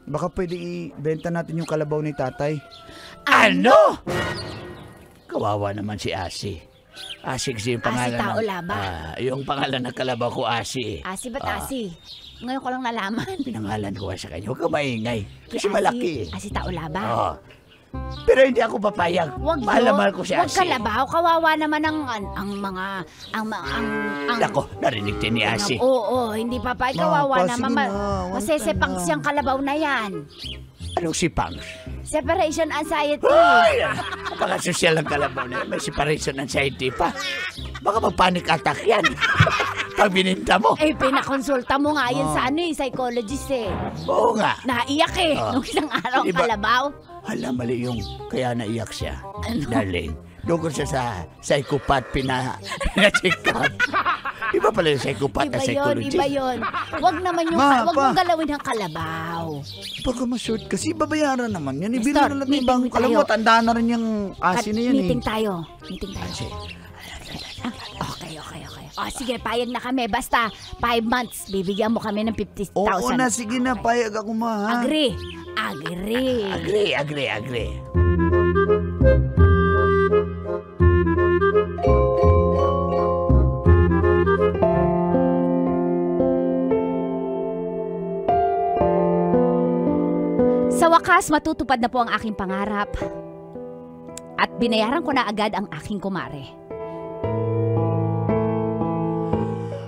Baka pwede ibenta natin yung kalabaw ni tatay. Ano? Kawawa naman si Asi. Asi kasi yung pangalan. Asi Tao Laba. Yung pangalan ng kalabaw ko, Asi. Asi ba't Asi? Ngayon ko lang nalaman. Pinangalan ko sa kanya. Huwag ka maingay. Kasi malaki. Asi Tao Laba. Oo. Pero hindi ako papayag. Mahal na mahal ko si Huwag Asi. kalabaw. Kawawa naman ang mga... Nako, narinig din ni Asi. Oo, hindi papayag. Ma, Kawawa pa, naman. sige na, huwag Masesepang ka na. siyang kalabaw na yan. Anong si Pangs? Separation anxiety. Ay! Baka social ang kalabaw na yan. May separation anxiety pa. Baka mag-panic attack yan. Pag bininta mo. Eh, pinakonsulta mo nga yun sa psychologist eh. Oo nga. Naiyak eh. Nung isang araw ang Diba? kalabaw. Hala, mali yung kaya naiyak siya. Ano? Darling, doon ko siya sa psychopath pina-check up. Iba pala yung psychopath na psychology. Iba yun. Huwag naman yung, Ma, huwag pa. mong galawin ang kalabaw. Baka ma-short kasi babayaran naman yan. Mister, Ibili na natin meeting ibang tayo. kalabaw. Tandaan na rin yung asi na yan Meeting eh. tayo. Meeting tayo. Okay. O, sige, payag na kami. Basta, 5 months, bibigyan mo kami ng 50,000. Oo na, sige na. Payag ako, ma. Ha? Agree. Agree. Sa wakas, matutupad na po ang aking pangarap. At binayaran ko na agad ang aking kumare.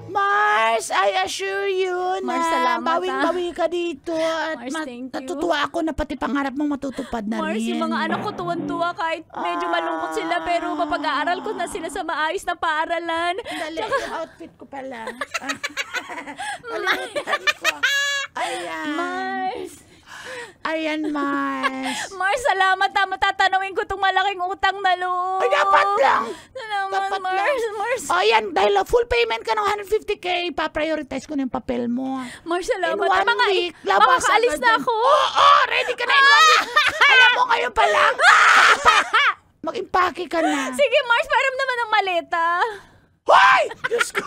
Mars, I assure you Mars, na salamat, bawing-bawi ka dito at Mars, thank you. natutuwa ako na pati pangarap mong matutupad na Mars, rin. yung mga anak ko tuwan-tuwa kahit medyo malungkot sila pero mapag-aaral ko na sila sa maayos na paaralan. Dali, yung outfit ko pala. Kalimutan ko. Ayan. Mars! Ayan, Mars. Mars, salamat ha. Matatanawin ko itong malaking utang na loob. Ay, dapat lang. Salamat, Dapat Mars. lang. Mars. O yan, dahil full payment ka ng 150K, pa-prioritize ko na yung papel mo. Mars, salamat. In 1 week, labasan makakaalis ka na dyan. ako. Oo, ready ka na in 1 week. Alam mo, ngayon pa lang. Mag-impake ka na. Sige, Mars, param naman ang maleta. Hoy! Diyos ko.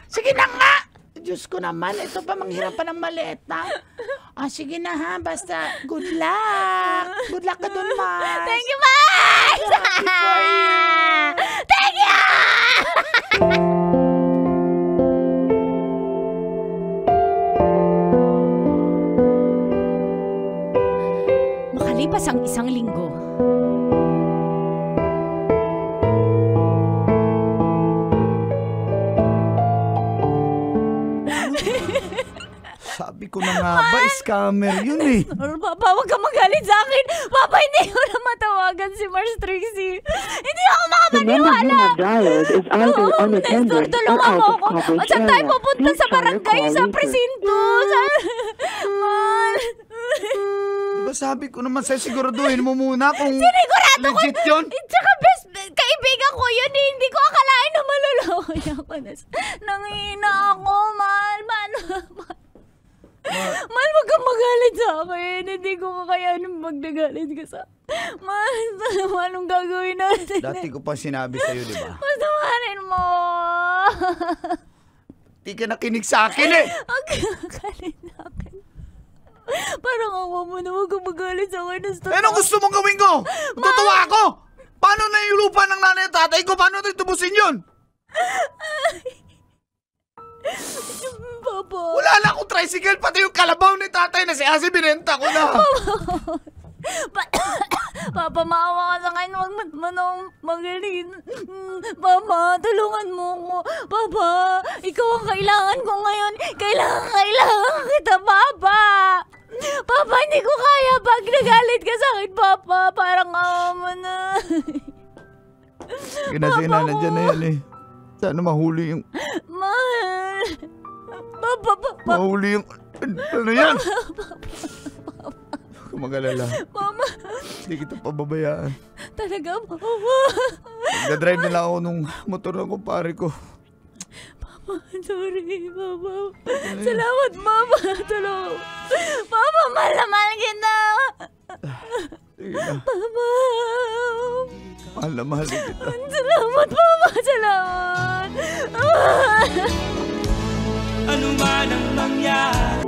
Sige na nga. Diyos ko naman, ito pa manghirapan ng maleta. Sige na ha, basta good luck. Good luck ka dun, Mars. Thank you, Mars! Happy for you. Thank you! Makalipas ang 1 linggo, Sabi ko na nga ba, scammer yun eh. Papa, huwag ka magalit sa akin. Papa, hindi ko na matawagan si Mars Trixie. Hindi ako makapaniwala. Nestor, tulungan mo ako. At saan tayo pupunta sa barangay, sa presinto? Mars. Diba sabi ko naman sa'yo, siguraduhin mo muna kung Sinigurado ko. legit yun. Tsaka best kaibigan ko yun eh. Hindi ko akalain na malulaway ako. Nangihina ako, Mal. Mal, wag kang magalit sa akin. Hindi ko kakayanin magdagalit ka sa... Mal, anong gagawin natin? Dati ko pa sinabi sa'yo, di ba? Patawarin mo. Di ka nakinig sa akin eh. Huwag kang magalit sa akin. Parang awa mo na wag kang magalit sa akin. Eh, anong gusto mong gawin ko? Tutuwa ako. Paano na yung lupa ng nanay at tatay ko? Paano natin tubusin yun? Papa. Wala na akong tricycle, pati yung kalabaw ni tatay na si Asi, binenta ko na. Papa, maawa ka sa akin. Huwag manong magalit. Papa, tulungan mo ko. Papa, ikaw ang kailangan ko ngayon. Kailangan kita, Papa. Papa, hindi ko kaya pag nagalit ka sa akin, Papa. Parang awa mo na. Kinasina na dyan na yan eh. Sana mahuli yung... Mahal. Mahuli yung... Ano yan? Huwag kang mag-alala. Mama, Hindi kita pababayaan. talaga, Mama. Nag-drive na lang ako nung motor ng kumpare ko. Sorry, Mama. Salamat, Mama. Tulong. Mama, mahal na mahal kita. Sige na. Mama. Mahal na mahal din kita. Salamat, Mama. Salamat. Ano man ang mangyari.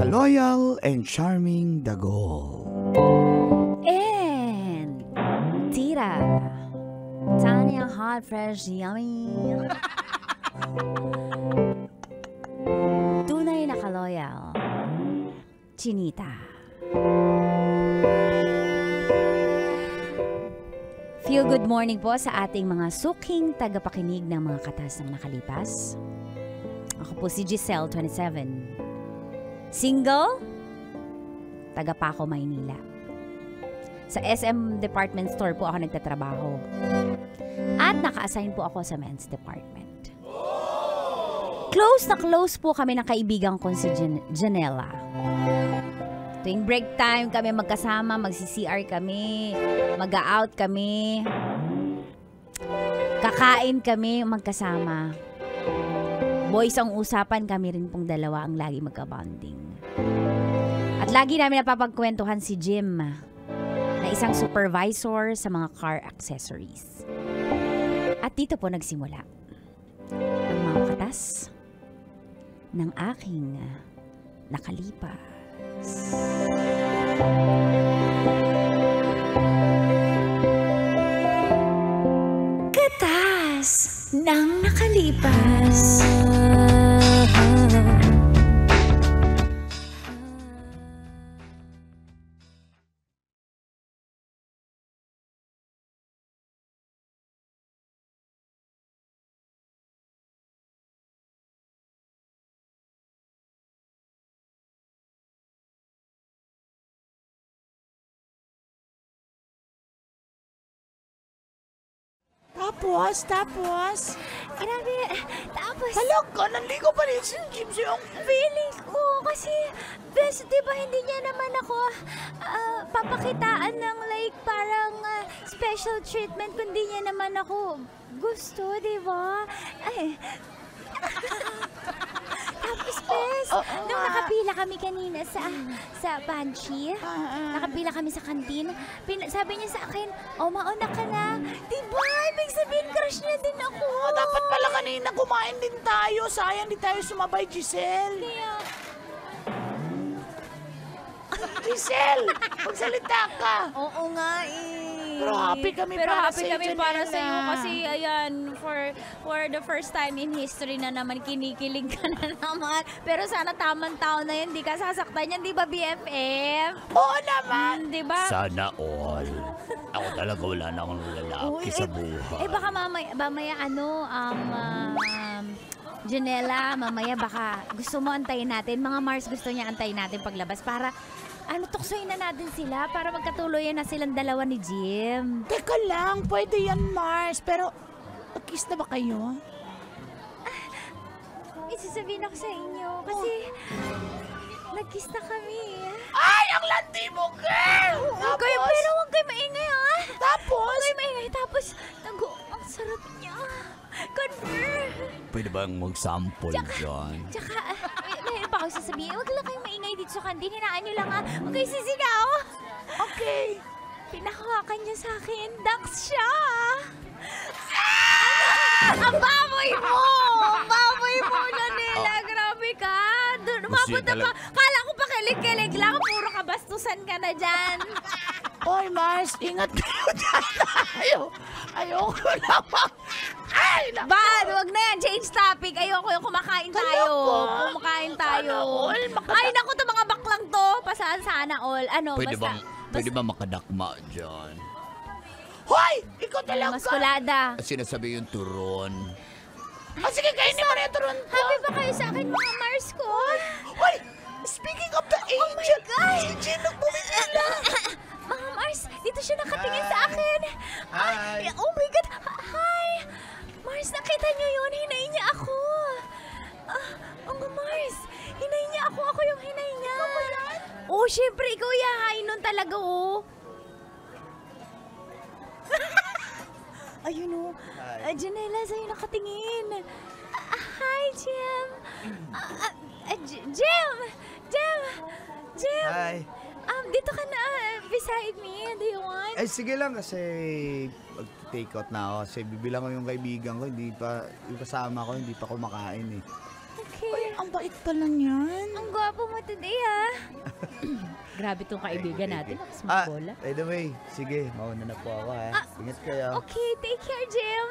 Loyal and charming Dagol. And Tita. Tanya Hot Fresh Yummy. Tunay na kaloyal. Chinita. Feel good morning po sa ating mga suking tagapakinig ng mga katas ng nakalipas. Ako po si Giselle, 27. Single, taga Paco, Maynila. Sa SM Department Store po ako nagtatrabaho. At naka-assign po ako sa Men's Department. Close na close po kami ng kaibigan ko si Janela. Tuwing break time kami magkasama, magsi-CR kami, mag-out kami, kakain kami magkasama. Boys ang usapan, kami rin pong dalawa ang lagi magka-bonding. At lagi namin napapagkwentuhan si Jim na isang supervisor sa mga car accessories. At dito po nagsimula ang mga katas ng aking nakalipas. Katas ng nakalipas. Tapos. Grabe, tapos... Talaga, nanligo pa rin si Jim siyang... Feeling ko kasi, best, di ba hindi niya naman ako papakitaan ng like parang special treatment kundi niya naman ako gusto, di ba? Ay. Tapos, best, nung nakapila kami kanina sa pantry, nakapila kami sa kantin, sabi niya sa akin, mauna ka na. Di ba? Ibig sabihin, crush niya din ako. Dapat pala kanina kumain din tayo. Sayang di tayo sumabay, Giselle. Kaya, Giselle, magsalita ka. oo nga eh. Pero happy kami para sa'yo, para Janela. sa'yo kasi ayan, for the first time in history na naman kinikilig ka na naman. Pero sana tamang tao na yun, di ka sasaktan yan, di ba BFF? Oo naman. Di ba? Sana all. Ako talaga wala na akong lalaki sa buhay. Baka mamaya Janela, mamaya baka gusto mo antayin natin. Mga Mars gusto niya antayin natin paglabas para tuksoy na natin sila para magkatuloy na silang dalawa ni Jim. Teka lang, pwede yan, Mars. Pero, mag-kiss na ba kayo? May sasabihin ako sa inyo kasi nag-kiss na kami. Ay, ang landi mo, girl! Okay, pero huwag kayo maingay, ha? Tapos? Huwag kayo maingay. Tapos, ang sarap niya. Confirm. Pwede bang mag-sample dyan? Tsaka, dahil pa ako sasabihin, huwag lang kayong maingay dito sa kantin. Hinaan nyo lang, ha? Huwag kayo sisigaw. Okay. Pinahawakan niya sa akin. Ducks siya. Ang baboy mo! Ang baboy mo, Janela. Grabe ka. Umabot na pa. Kala ko pa kilig-kilig lang. Puro kabastusan ka na dyan. Oy, Mars, ingat kayo dyan. Ayoko naman. Ay, naku. Bad, wag na yan. Change topic. Ayoko yung kumakain tayo. Kaloko. Kumakain tayo. Sana all, Ay, naku, to mga baklang to. Pasaan sana all. Ano, Pwede ba makadakma dyan? Hoy, ikaw talaga. Maskulada. Sinasabi yung turon. Sige, kainin mo na yung turon ko. Happy ba kayo sa akin, mga Mars ko? Hoy! Speaking of the angel, my God! si Jen nagpumigila. Mga Mars, dito siya nakatingin sa akin. Hi. Oh my God! Hi! Mars, nakita niyo yun? Hinay niya ako. Mars, hinay niya ako. Ako yung hinay niya. Ikaw ba yan? Oh, syempre, ikaw yahay nun talaga, oh. Ayun, oh. Janela, sa'yo nakatingin. Hi, Jim. Jim! Hi. Dito ka na, beside me. Do you want? Eh, sige lang kasi mag-take out na ako. Kasi bibilang ko yung kaibigan ko, yung kasama ko, hindi pa kumakain eh. Okay. Ang bait pala niyan. Ang gwapo mo today, ah. Grabe tong kaibigan natin. Lakas bola. By the way, sige, mauna na po ako ha. Ingat kayo. Okay, take care, Jim.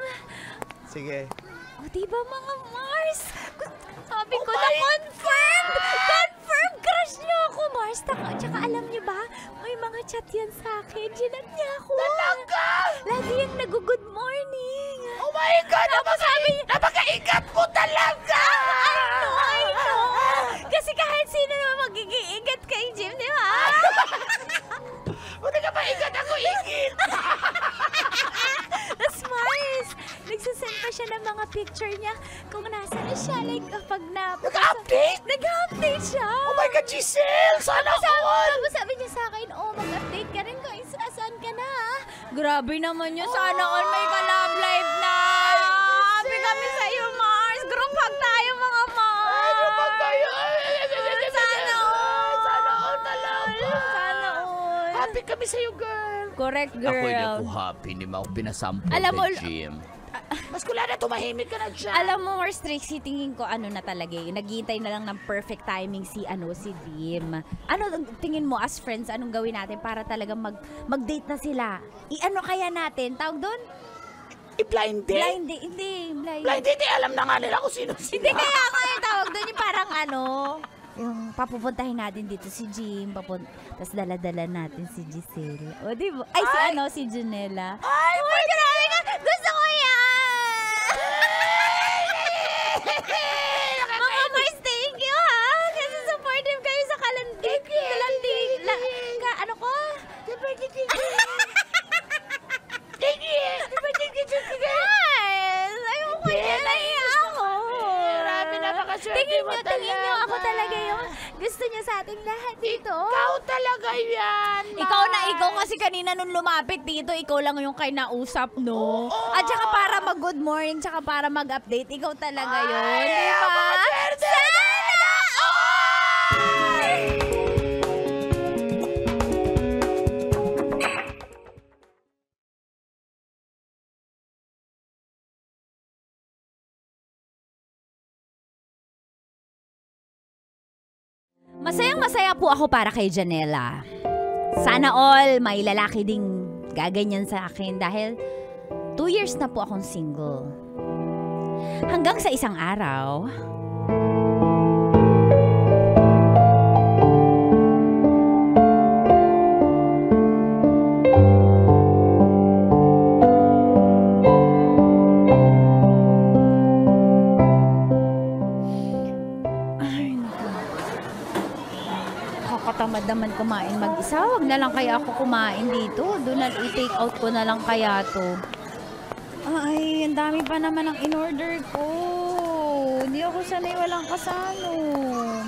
Sige. O, diba mga Mars? Sabi ko na confirmed! Confirmed! Crush niyo ako, Mars. Tsaka alam niyo ba, may mga chat yan sa akin. Ginat niya ako. Talaga? Lagi yung nag-good morning. Oh my God! Napaka-ingat mo talaga! I know. Kasi kahit sino naman magiging ingat kay Jim, di ba? Buti ka pa ingat ako ingit! Tapos Mars, nagsasend pa siya ng mga picture niya kung nasa na siya. Like, kapag Nag-update? Nag-update siya. Oh my God, Giselle! Sana all! Tapos sabi niya sa akin, mag-update ka rin kung saan ka na. Grabe naman yun. Sana all may ka-love life na. Happy kami sa'yo, Mars. Group hug tayo, mga Mars. Ano ba tayo? Sana all. Sana all talaga. Sana all. Happy kami sa'yo, girl. Correct, girl. happy, hindi mo ako pinasample Alam mo, Jim. Mas kulada, tumahimik ka na dyan. Alam mo, Mars Trixie, tingin ko na talaga eh. Naghihintay na lang ng perfect timing si Jim. Ano tingin mo as friends, anong gawin natin para talaga mag-date na sila? I-ano kaya natin? Tawag doon? I-blind date? Blind date. Hindi, Blind date, alam na nga nila kung sino sila. Hindi kaya ako yung tawag doon, yung parang yung papupuntahin natin dito si Jim, tapos dala-dala natin si Giselle. O, di ba? Ay, si Janela. Ay, my grabe ka! Gusto ko yan! Mga Mars, thank you ha! Kasi supportive kayo sa ano ko? Guys! Ayoko yan, naiya ako! Grabe, napakaswerte mo talaga. Tingin nyo ako talaga yung gusto niya sa ating lahat dito. Ikaw talaga yan, Ma. Ikaw kasi kanina nung lumapit dito, ikaw lang yung kinausap, no? At saka para mag-good morning, tsaka para mag-update, ikaw talaga yun, di ba? Napakaswerte! Sana all! Masayang-masaya po ako para kay Janela. Sana all may lalaki ding gaganyan sa akin dahil 2 years na po akong single. Hanggang sa isang araw, tamad naman kumain mag-isa. Wag na lang kaya ako kumain dito. Doon na i-take out ko na lang kaya to. Ay, ang dami pa naman ang in-order ko. Hindi ako sanay walang kasano.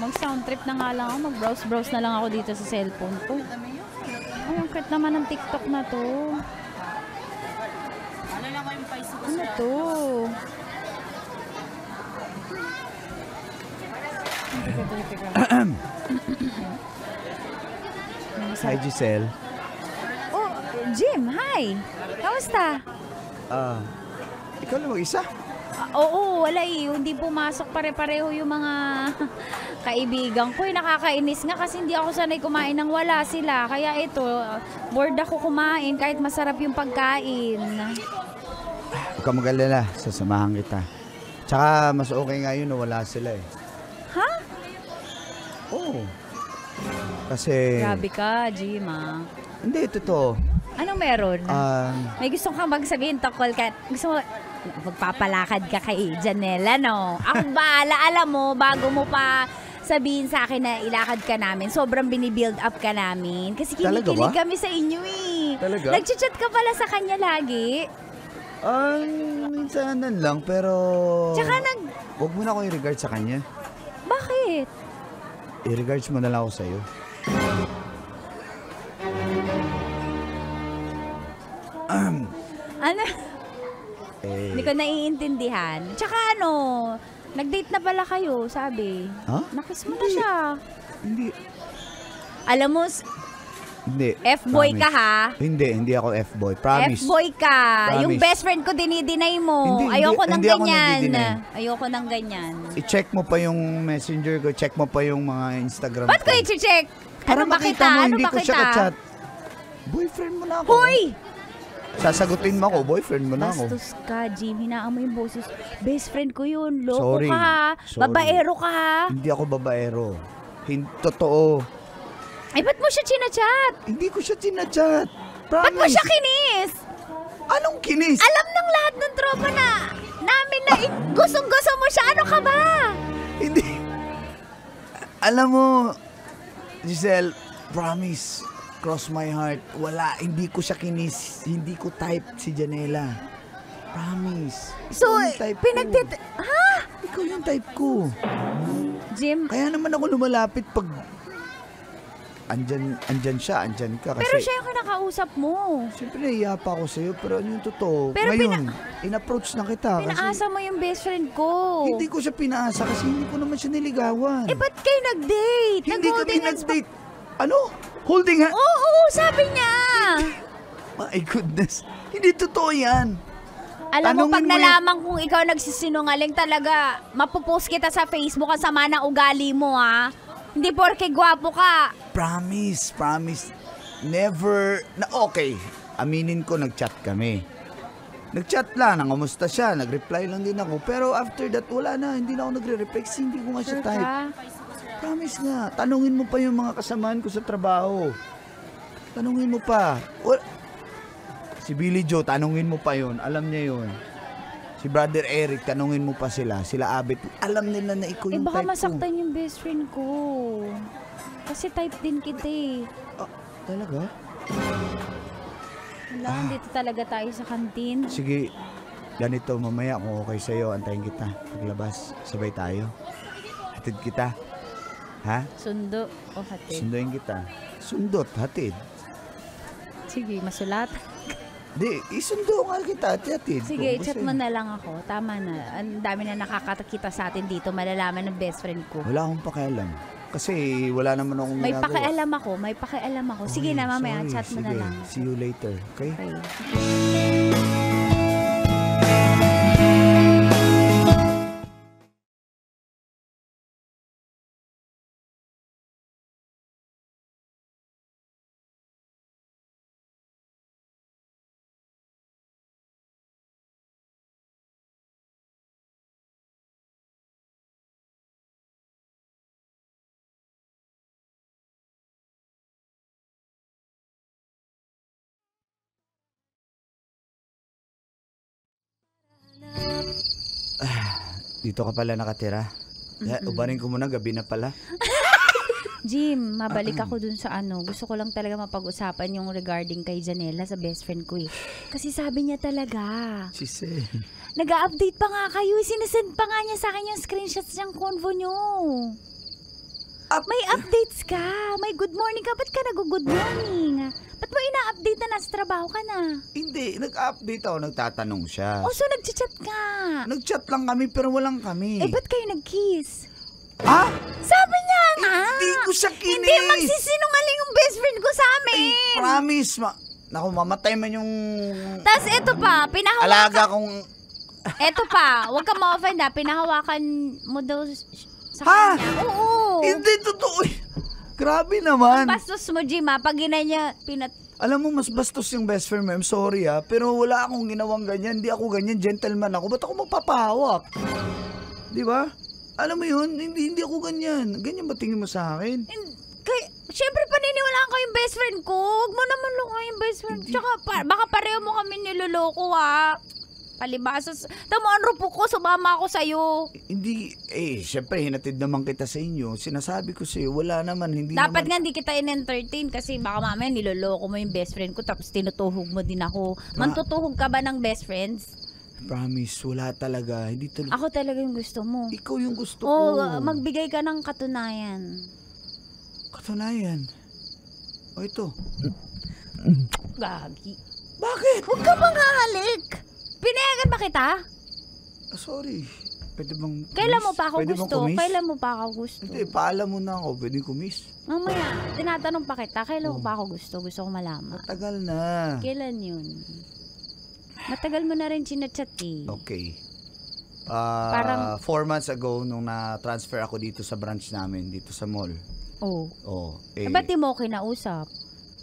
Mag-sound trip na nga lang ako. Mag-browse-browse na lang ako dito sa cellphone ko. Ay, ang cute naman ng TikTok na to. Ano to? Hi, Giselle. Oh, Jim, hi. Kamusta? Ikaw lang mag-isa? Oo, wala eh. Hindi pumasok pare-pareho yung mga kaibigan ko. Nakakainis nga kasi hindi ako sanay kumain nang wala sila. Kaya ito, bored ako kumain kahit masarap yung pagkain. Huwag ka mag-alala, sasamahan kita. Tsaka mas okay nga yun na wala sila eh. Ha? Oo. Kasi... Grabe ka, Jim, ah. Hindi, totoo. Anong meron? Ah, May gusto kang magsabihin tungkol ka. Gusto mo, magpapalakad ka kay Janela, no? Ako bahala, alam mo, bago mo pa sabihin sa akin na ilakad ka namin, sobrang binibuild up ka namin. Kasi Talaga kinikilig ba? kami sa inyo eh. Talaga? Nagchat-chat ka pala sa kanya lagi. Minsanan lang, pero... Tsaka Huwag mo na ako i-regard sa kanya. Bakit? I-regards mo na lang ako sa'yo. Ano? Hindi Eh, ko naiintindihan. Tsaka ano, nag-date na pala kayo, sabi. Ha? Nakiss mo na siya. hindi. Alam mo, Hindi. F-boy Promise. ka ha? Hindi ako F-boy. Promise. F-boy ka. Promise. Yung best friend ko dinideny mo. Hindi, Ayoko ng hindi ako ganyan. nagdi-deny. Ayoko ng ganyan. I-check mo pa yung messenger ko. Check mo pa yung mga Instagram Ba't ko i-check? Para Ano ba makita kita? mo, Ano hindi ba ko siya kita? ka-chat. Boyfriend mo na ako. Hoy! Sasagutin mo ako, boyfriend mo na ako. Bastos ka, Jim. Hinaan mo yung boses. Best friend ko yun. Loko Sorry. ka ha. Sorry. Babaero ka ha. Hindi ako babaero. Totoo. Ay, ba't mo siya chinachat? Hindi ko siya tinachat. Ba't mo Promise. siya kinis? Anong kinis? Alam ng lahat ng tropa na namin na gustong-gusto mo siya. Ano ka ba? Hindi. Alam mo, Giselle, promise, cross my heart, wala, hindi ko siya kinis. Hindi ko type si Janela. Promise. So, Ikaw yung type ko. Ha? Ikaw yung type ko. Jim, Kaya naman ako lumalapit pag andyan siya, andyan ka. Kasi, pero siya yung kinakausap mo. siyempre nahiya pa ako sa'yo, pero ano yung totoo? Pero Ngayon, in-approach na kita. Pinaasa mo yung best friend ko. Hindi ko siya pinaasa kasi hindi ko naman siya niligawan. Eh, ba't kayo nag-date? Hindi kami Nag-holding hands pa- nag-date. Ano? Holding hands? Oo, sabi niya. My goodness. Hindi totoo yan. Alam mo, pag Tanungin mo nalaman kung ikaw nagsisinungaling talaga, mapopost kita sa Facebook ang sama ng ugali mo, ha? Hindi porke gwapo ka. Promise. Never, okay. Aminin ko, nag-chat kami. Nag-chat lang, nangamusta siya, nag-reply lang din ako. Pero after that, wala na, hindi na ako nagre-reply kasi hindi ko nga siya Sure type. ka? Promise nga, tanungin mo pa yung mga kasamaan ko sa trabaho. Tanungin mo pa. Si Billy Joe, tanungin mo pa yun. Alam niya yun. Si Brother Eric, tanungin mo pa sila. Sila Abet, alam nila na ikaw Eh, yung baka type ko. masaktan yung best friend ko. Kasi type din kita eh. Talaga? Wala, dito talaga tayo sa kantin. Sige, ganito, mamaya kung okay sa'yo, antayin kita. Paglabas, sabay tayo. Hatid kita. Ha? Sundo o hatid. Sunduin kita. Sundot, hatid. Sige, masulat. Di, isundo nga kita, hatid. Sige, ko. chat Basta- mo na lang ako. Tama na. Ang dami na nakakatakita sa atin dito. Malalaman ng best friend ko. Wala akong pakialam. Kasi wala naman akong May ginagawa. pakialam ako. Sige na, mamaya. Sorry, Chat mo na sige. lang. See you later, okay? Okay. Dito ka pala nakatira. Ubarin ko muna, gabi na pala. Jim, mabalik ako dun sa ano. Gusto ko lang talaga mapag-usapan yung regarding kay Janela sa best friend ko eh. Kasi sabi niya talaga, Giselle. nag-update pa nga kayo. Sinesend pa nga niya sa akin yung screenshots ng convo nyo. May updates ka. May good morning ka. Ba't ka nag-good morning? Ba't mo ina-update na nasa trabaho ka na? Hindi, nag-update ako, nagtatanong siya. O so nag-chat ka. Nag-chat lang kami pero walang kami. Eh ba't kayo nag-kiss? Ha? Sabi niya nga. Hindi ko siya kinis. Hindi magsisinungaling yung best friend ko sa amin. Ay, promise. Naku, mamatay man yung Tapos eto pa, pinahawakan. alaga kong... Eto pa, huwag ka ma-offend ha. Pinahawakan mo daw sa Ha? kanya. Oo. Hindi, totoo. Grabe naman. Bastos mo, Jim ha. Pag ina niya, Alam mo, mas bastos yung best friend mo. I'm sorry pero wala akong ginawang ganyan. Hindi ako ganyan, gentleman ako. Ba't ako magpapahawak? Di ba? Alam mo yun, hindi ako ganyan. Ganyan ba tingin mo sa akin? Siyempre, paniniwalaan ko yung best friend ko. Huwag mo naman loko yung best friend. Tsaka, baka pareho mo kami niloloko ha. Palibasas. Tamo, ang rupo ko, sumama ako sa'yo. Hindi, syempre, hinatid naman kita sa inyo. Sinasabi ko sa'yo, wala naman, hindi Dapat naman. nga hindi kita in-entertain kasi baka mamaya niloloko mo yung best friend ko tapos tinutuhog mo din ako. Mantutuhog ka ba ng best friends? Promise, wala talaga. Hindi talaga. Ako talaga yung gusto mo. Ikaw yung gusto ko. Magbigay ka ng katunayan. Katunayan. O ito. Gagi. Bakit? Huwag ka manghahalik. Pinayagan ba kita? Sorry. Pwede bang Kailan mo pa ako Pwede bang gusto? kumis? Kailan mo pa ako gusto? Hindi, paalam mo na ako. Pwede kumis. Mamaya, tinatanong pa kita. Kailan mo pa ako gusto? Gusto ko malaman. Matagal na. Kailan yun? Matagal mo na rin chinachat eh. Okay. Parang- 4 months ago, nung na-transfer ako dito sa branch namin, dito sa mall. Oh. Oh, Ba't di mo kinausap?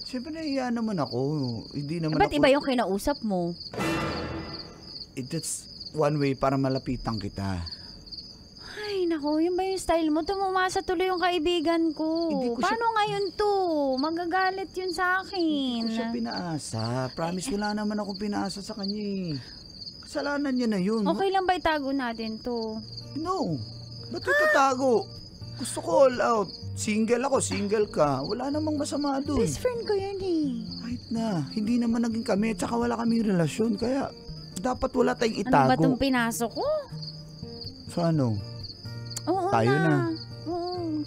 Siyempre, nahiya naman ako. Hindi naman Ba't ako. iba yung kinausap mo? That's one way para malapitan kita. Ay, nako, yun ba yung style mo? Tumumasa tuloy yung kaibigan ko. Hindi ko siya- Paano ngayon to? Magagalit yun sa akin. Hindi ko siya pinaasa. Promise, wala naman akong pinaasa sa kanya eh. Kasalanan niya na yun. Okay lang ba itago natin to? No. Ba't itatago? Gusto ko all out. Single ako, single ka. Wala namang masama dun. Best friend ko yun eh. Kahit na, hindi naman naging kami at saka wala kaming relasyon. Kaya, dapat wala tayong Ano ba itago. itong pinasok ko? So ano? Oo Tayo na. Oo.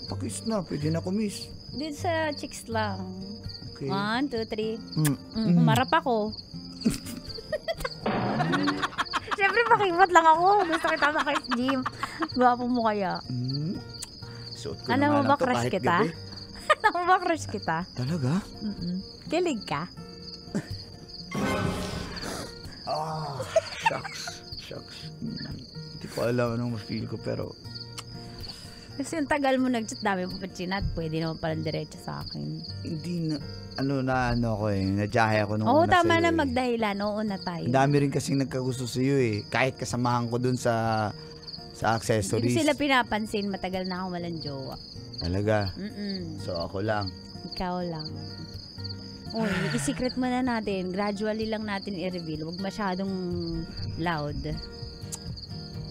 Pakis na, pwede na kumis. Dito sa chicks lang. Okay. 1, 2, 3. Mm. Umarap ako. Siyempre makimot lang ako. Gusto kita makis gym. Gwapo mo kaya. Suot ko Alam na mo nga ba lang to crush kahit kita? gabi. Alam mo ba crush kita? Talaga? Kilig ka? Shucks. Hindi ko alam anong ma-feel ko pero Kasi yung tagal mo nag-chat, dami mo pa chinat. Pwede naman palang diretso sa akin. hindi na, ano ko eh, nadyahe ako nung Oo, una tama sa'yo na eh. magdahilan. Oo na tayo. Ang dami rin kasing nagkagusto sa iyo eh. Kahit kasamahan ko dun sa Hindi ko accessories. sila pinapansin. Matagal na ako walang jowa. Talaga. Mm-mm. So ako lang. Ikaw lang. Uy, i-secret mo na natin. Gradually lang natin i-reveal. Huwag masyadong loud.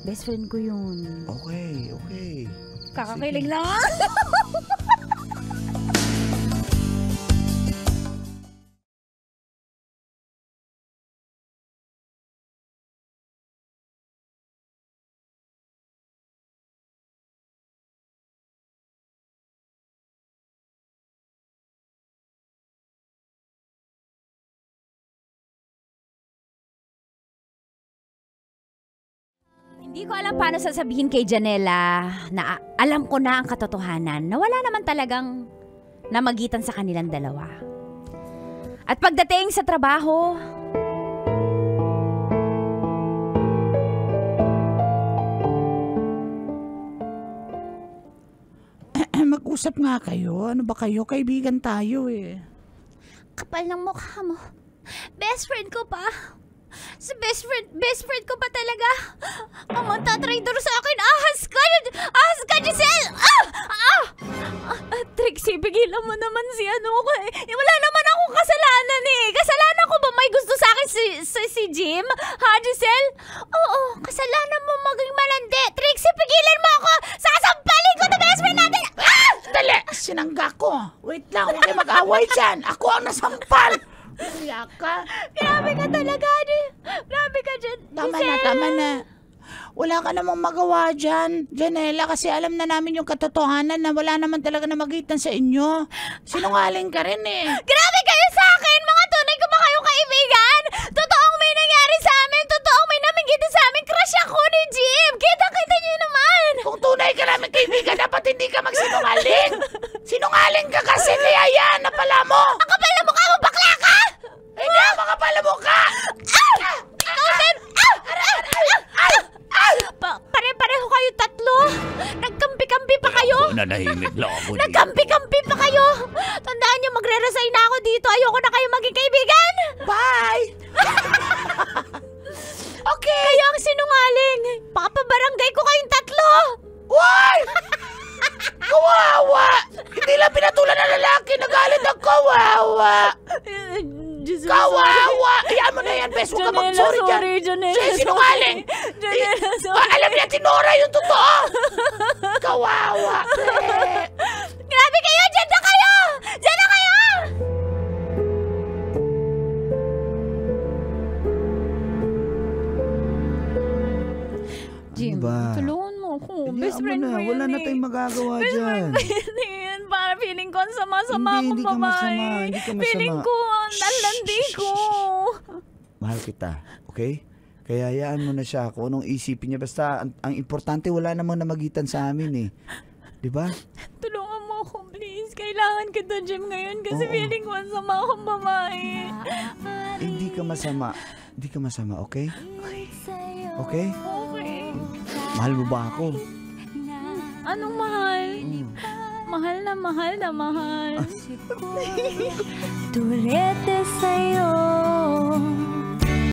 Best friend ko yun. Okay. Kakakilig lang. Hindi ko alam paano sasabihin kay Janela na alam ko na ang katotohanan na wala naman talagang namagitan sa kanilang dalawa. At pagdating sa trabaho, Mag-usap nga kayo. Ano ba kayo? Kaibigan tayo eh. kapal ng mukha mo. Best friend ko pa. Sa best friend ko pa talaga. Ang magtatraidor sa akin. Ahas ka, Giselle! Trixie, pigilan mo naman si ano ko eh. Wala naman akong kasalanan eh. Kasalanan ko ba may gusto sa akin si Jim? Ha, Giselle? Oo, kasalanan mo maging malandi. Trixie, pigilan mo ako. Sasampalin ko na best friend natin. Dali! Sinangga ko. Wait lang, huwag kayo mag-away dyan. Ako ang nasampal. Umiyak ka. Grabe ka talaga, Grabe ka dyan, Tama na. Wala ka namang magawa dyan, Janela, kasi alam na namin yung katotohanan na wala naman talaga namagitan sa inyo. Sinungaling ka rin eh. Grabe kayo sa akin! Mga tunay ko ba kayong kaibigan? Totoong may nangyari sa amin! Totoong may namingiti sa amin! Crush ako ni Jim! Kita niyo naman! Kung tunay ka namin kaibigan, dapat hindi ka magsinungaling. Sinungaling ka kasi kaya yan, napala mo. Ang kapal na mukha mo! Bakla ka! Hindi, makapala mo ka. Ikaw din! Pare-pareho kayo tatlo! Nagkampi-kampi pa kayo! Nanahimik lang ako dito. Nagkampi-kampi pa kayo! Tandaan niyo, magre-resign na ako dito. Ayoko na kayo maging kaibigan! Bye! Okay! Kayo ang sinungaling! Papabarangay ko kayong tatlo! Why? Kawawa! Hindi lang pinatulan ng lalaki, nagalit ang kawawa. Kawawa! Iyan mo na yan, bes. Huwag ka mag-sorry dyan. Janela, Sinungaling! Janela, Alam niya, tinora yung totoo! Kawawa! Grabe kayo! Diyan na kayo! Diyan na kayo! Jim, ba? tulungan mo ako. Best Hayaan mo friend na, ko yun wala na eh. tayong magagawa Best dyan. friend ko yun. Para feeling ko ang sama-sama Hindi, akong hindi ka babae. masama, hindi ka masama. Feeling ko ang lalandi ko. Mahal kita, okay? Kaya hayaan mo na siya kung anong isipin niya. Basta, ang importante, wala namang namagitan sa amin eh. Di ba? Tulungan mo ako, please. Kailangan kita, Jim, ngayon kasi Oo. feeling ko ang sama akong babae. Hindi ka masama. Hindi ka masama, okay? Okay? Okay. Mahal mo ba ako? Anong mahal? Mahal na mahal na mahal. Turete sa'yo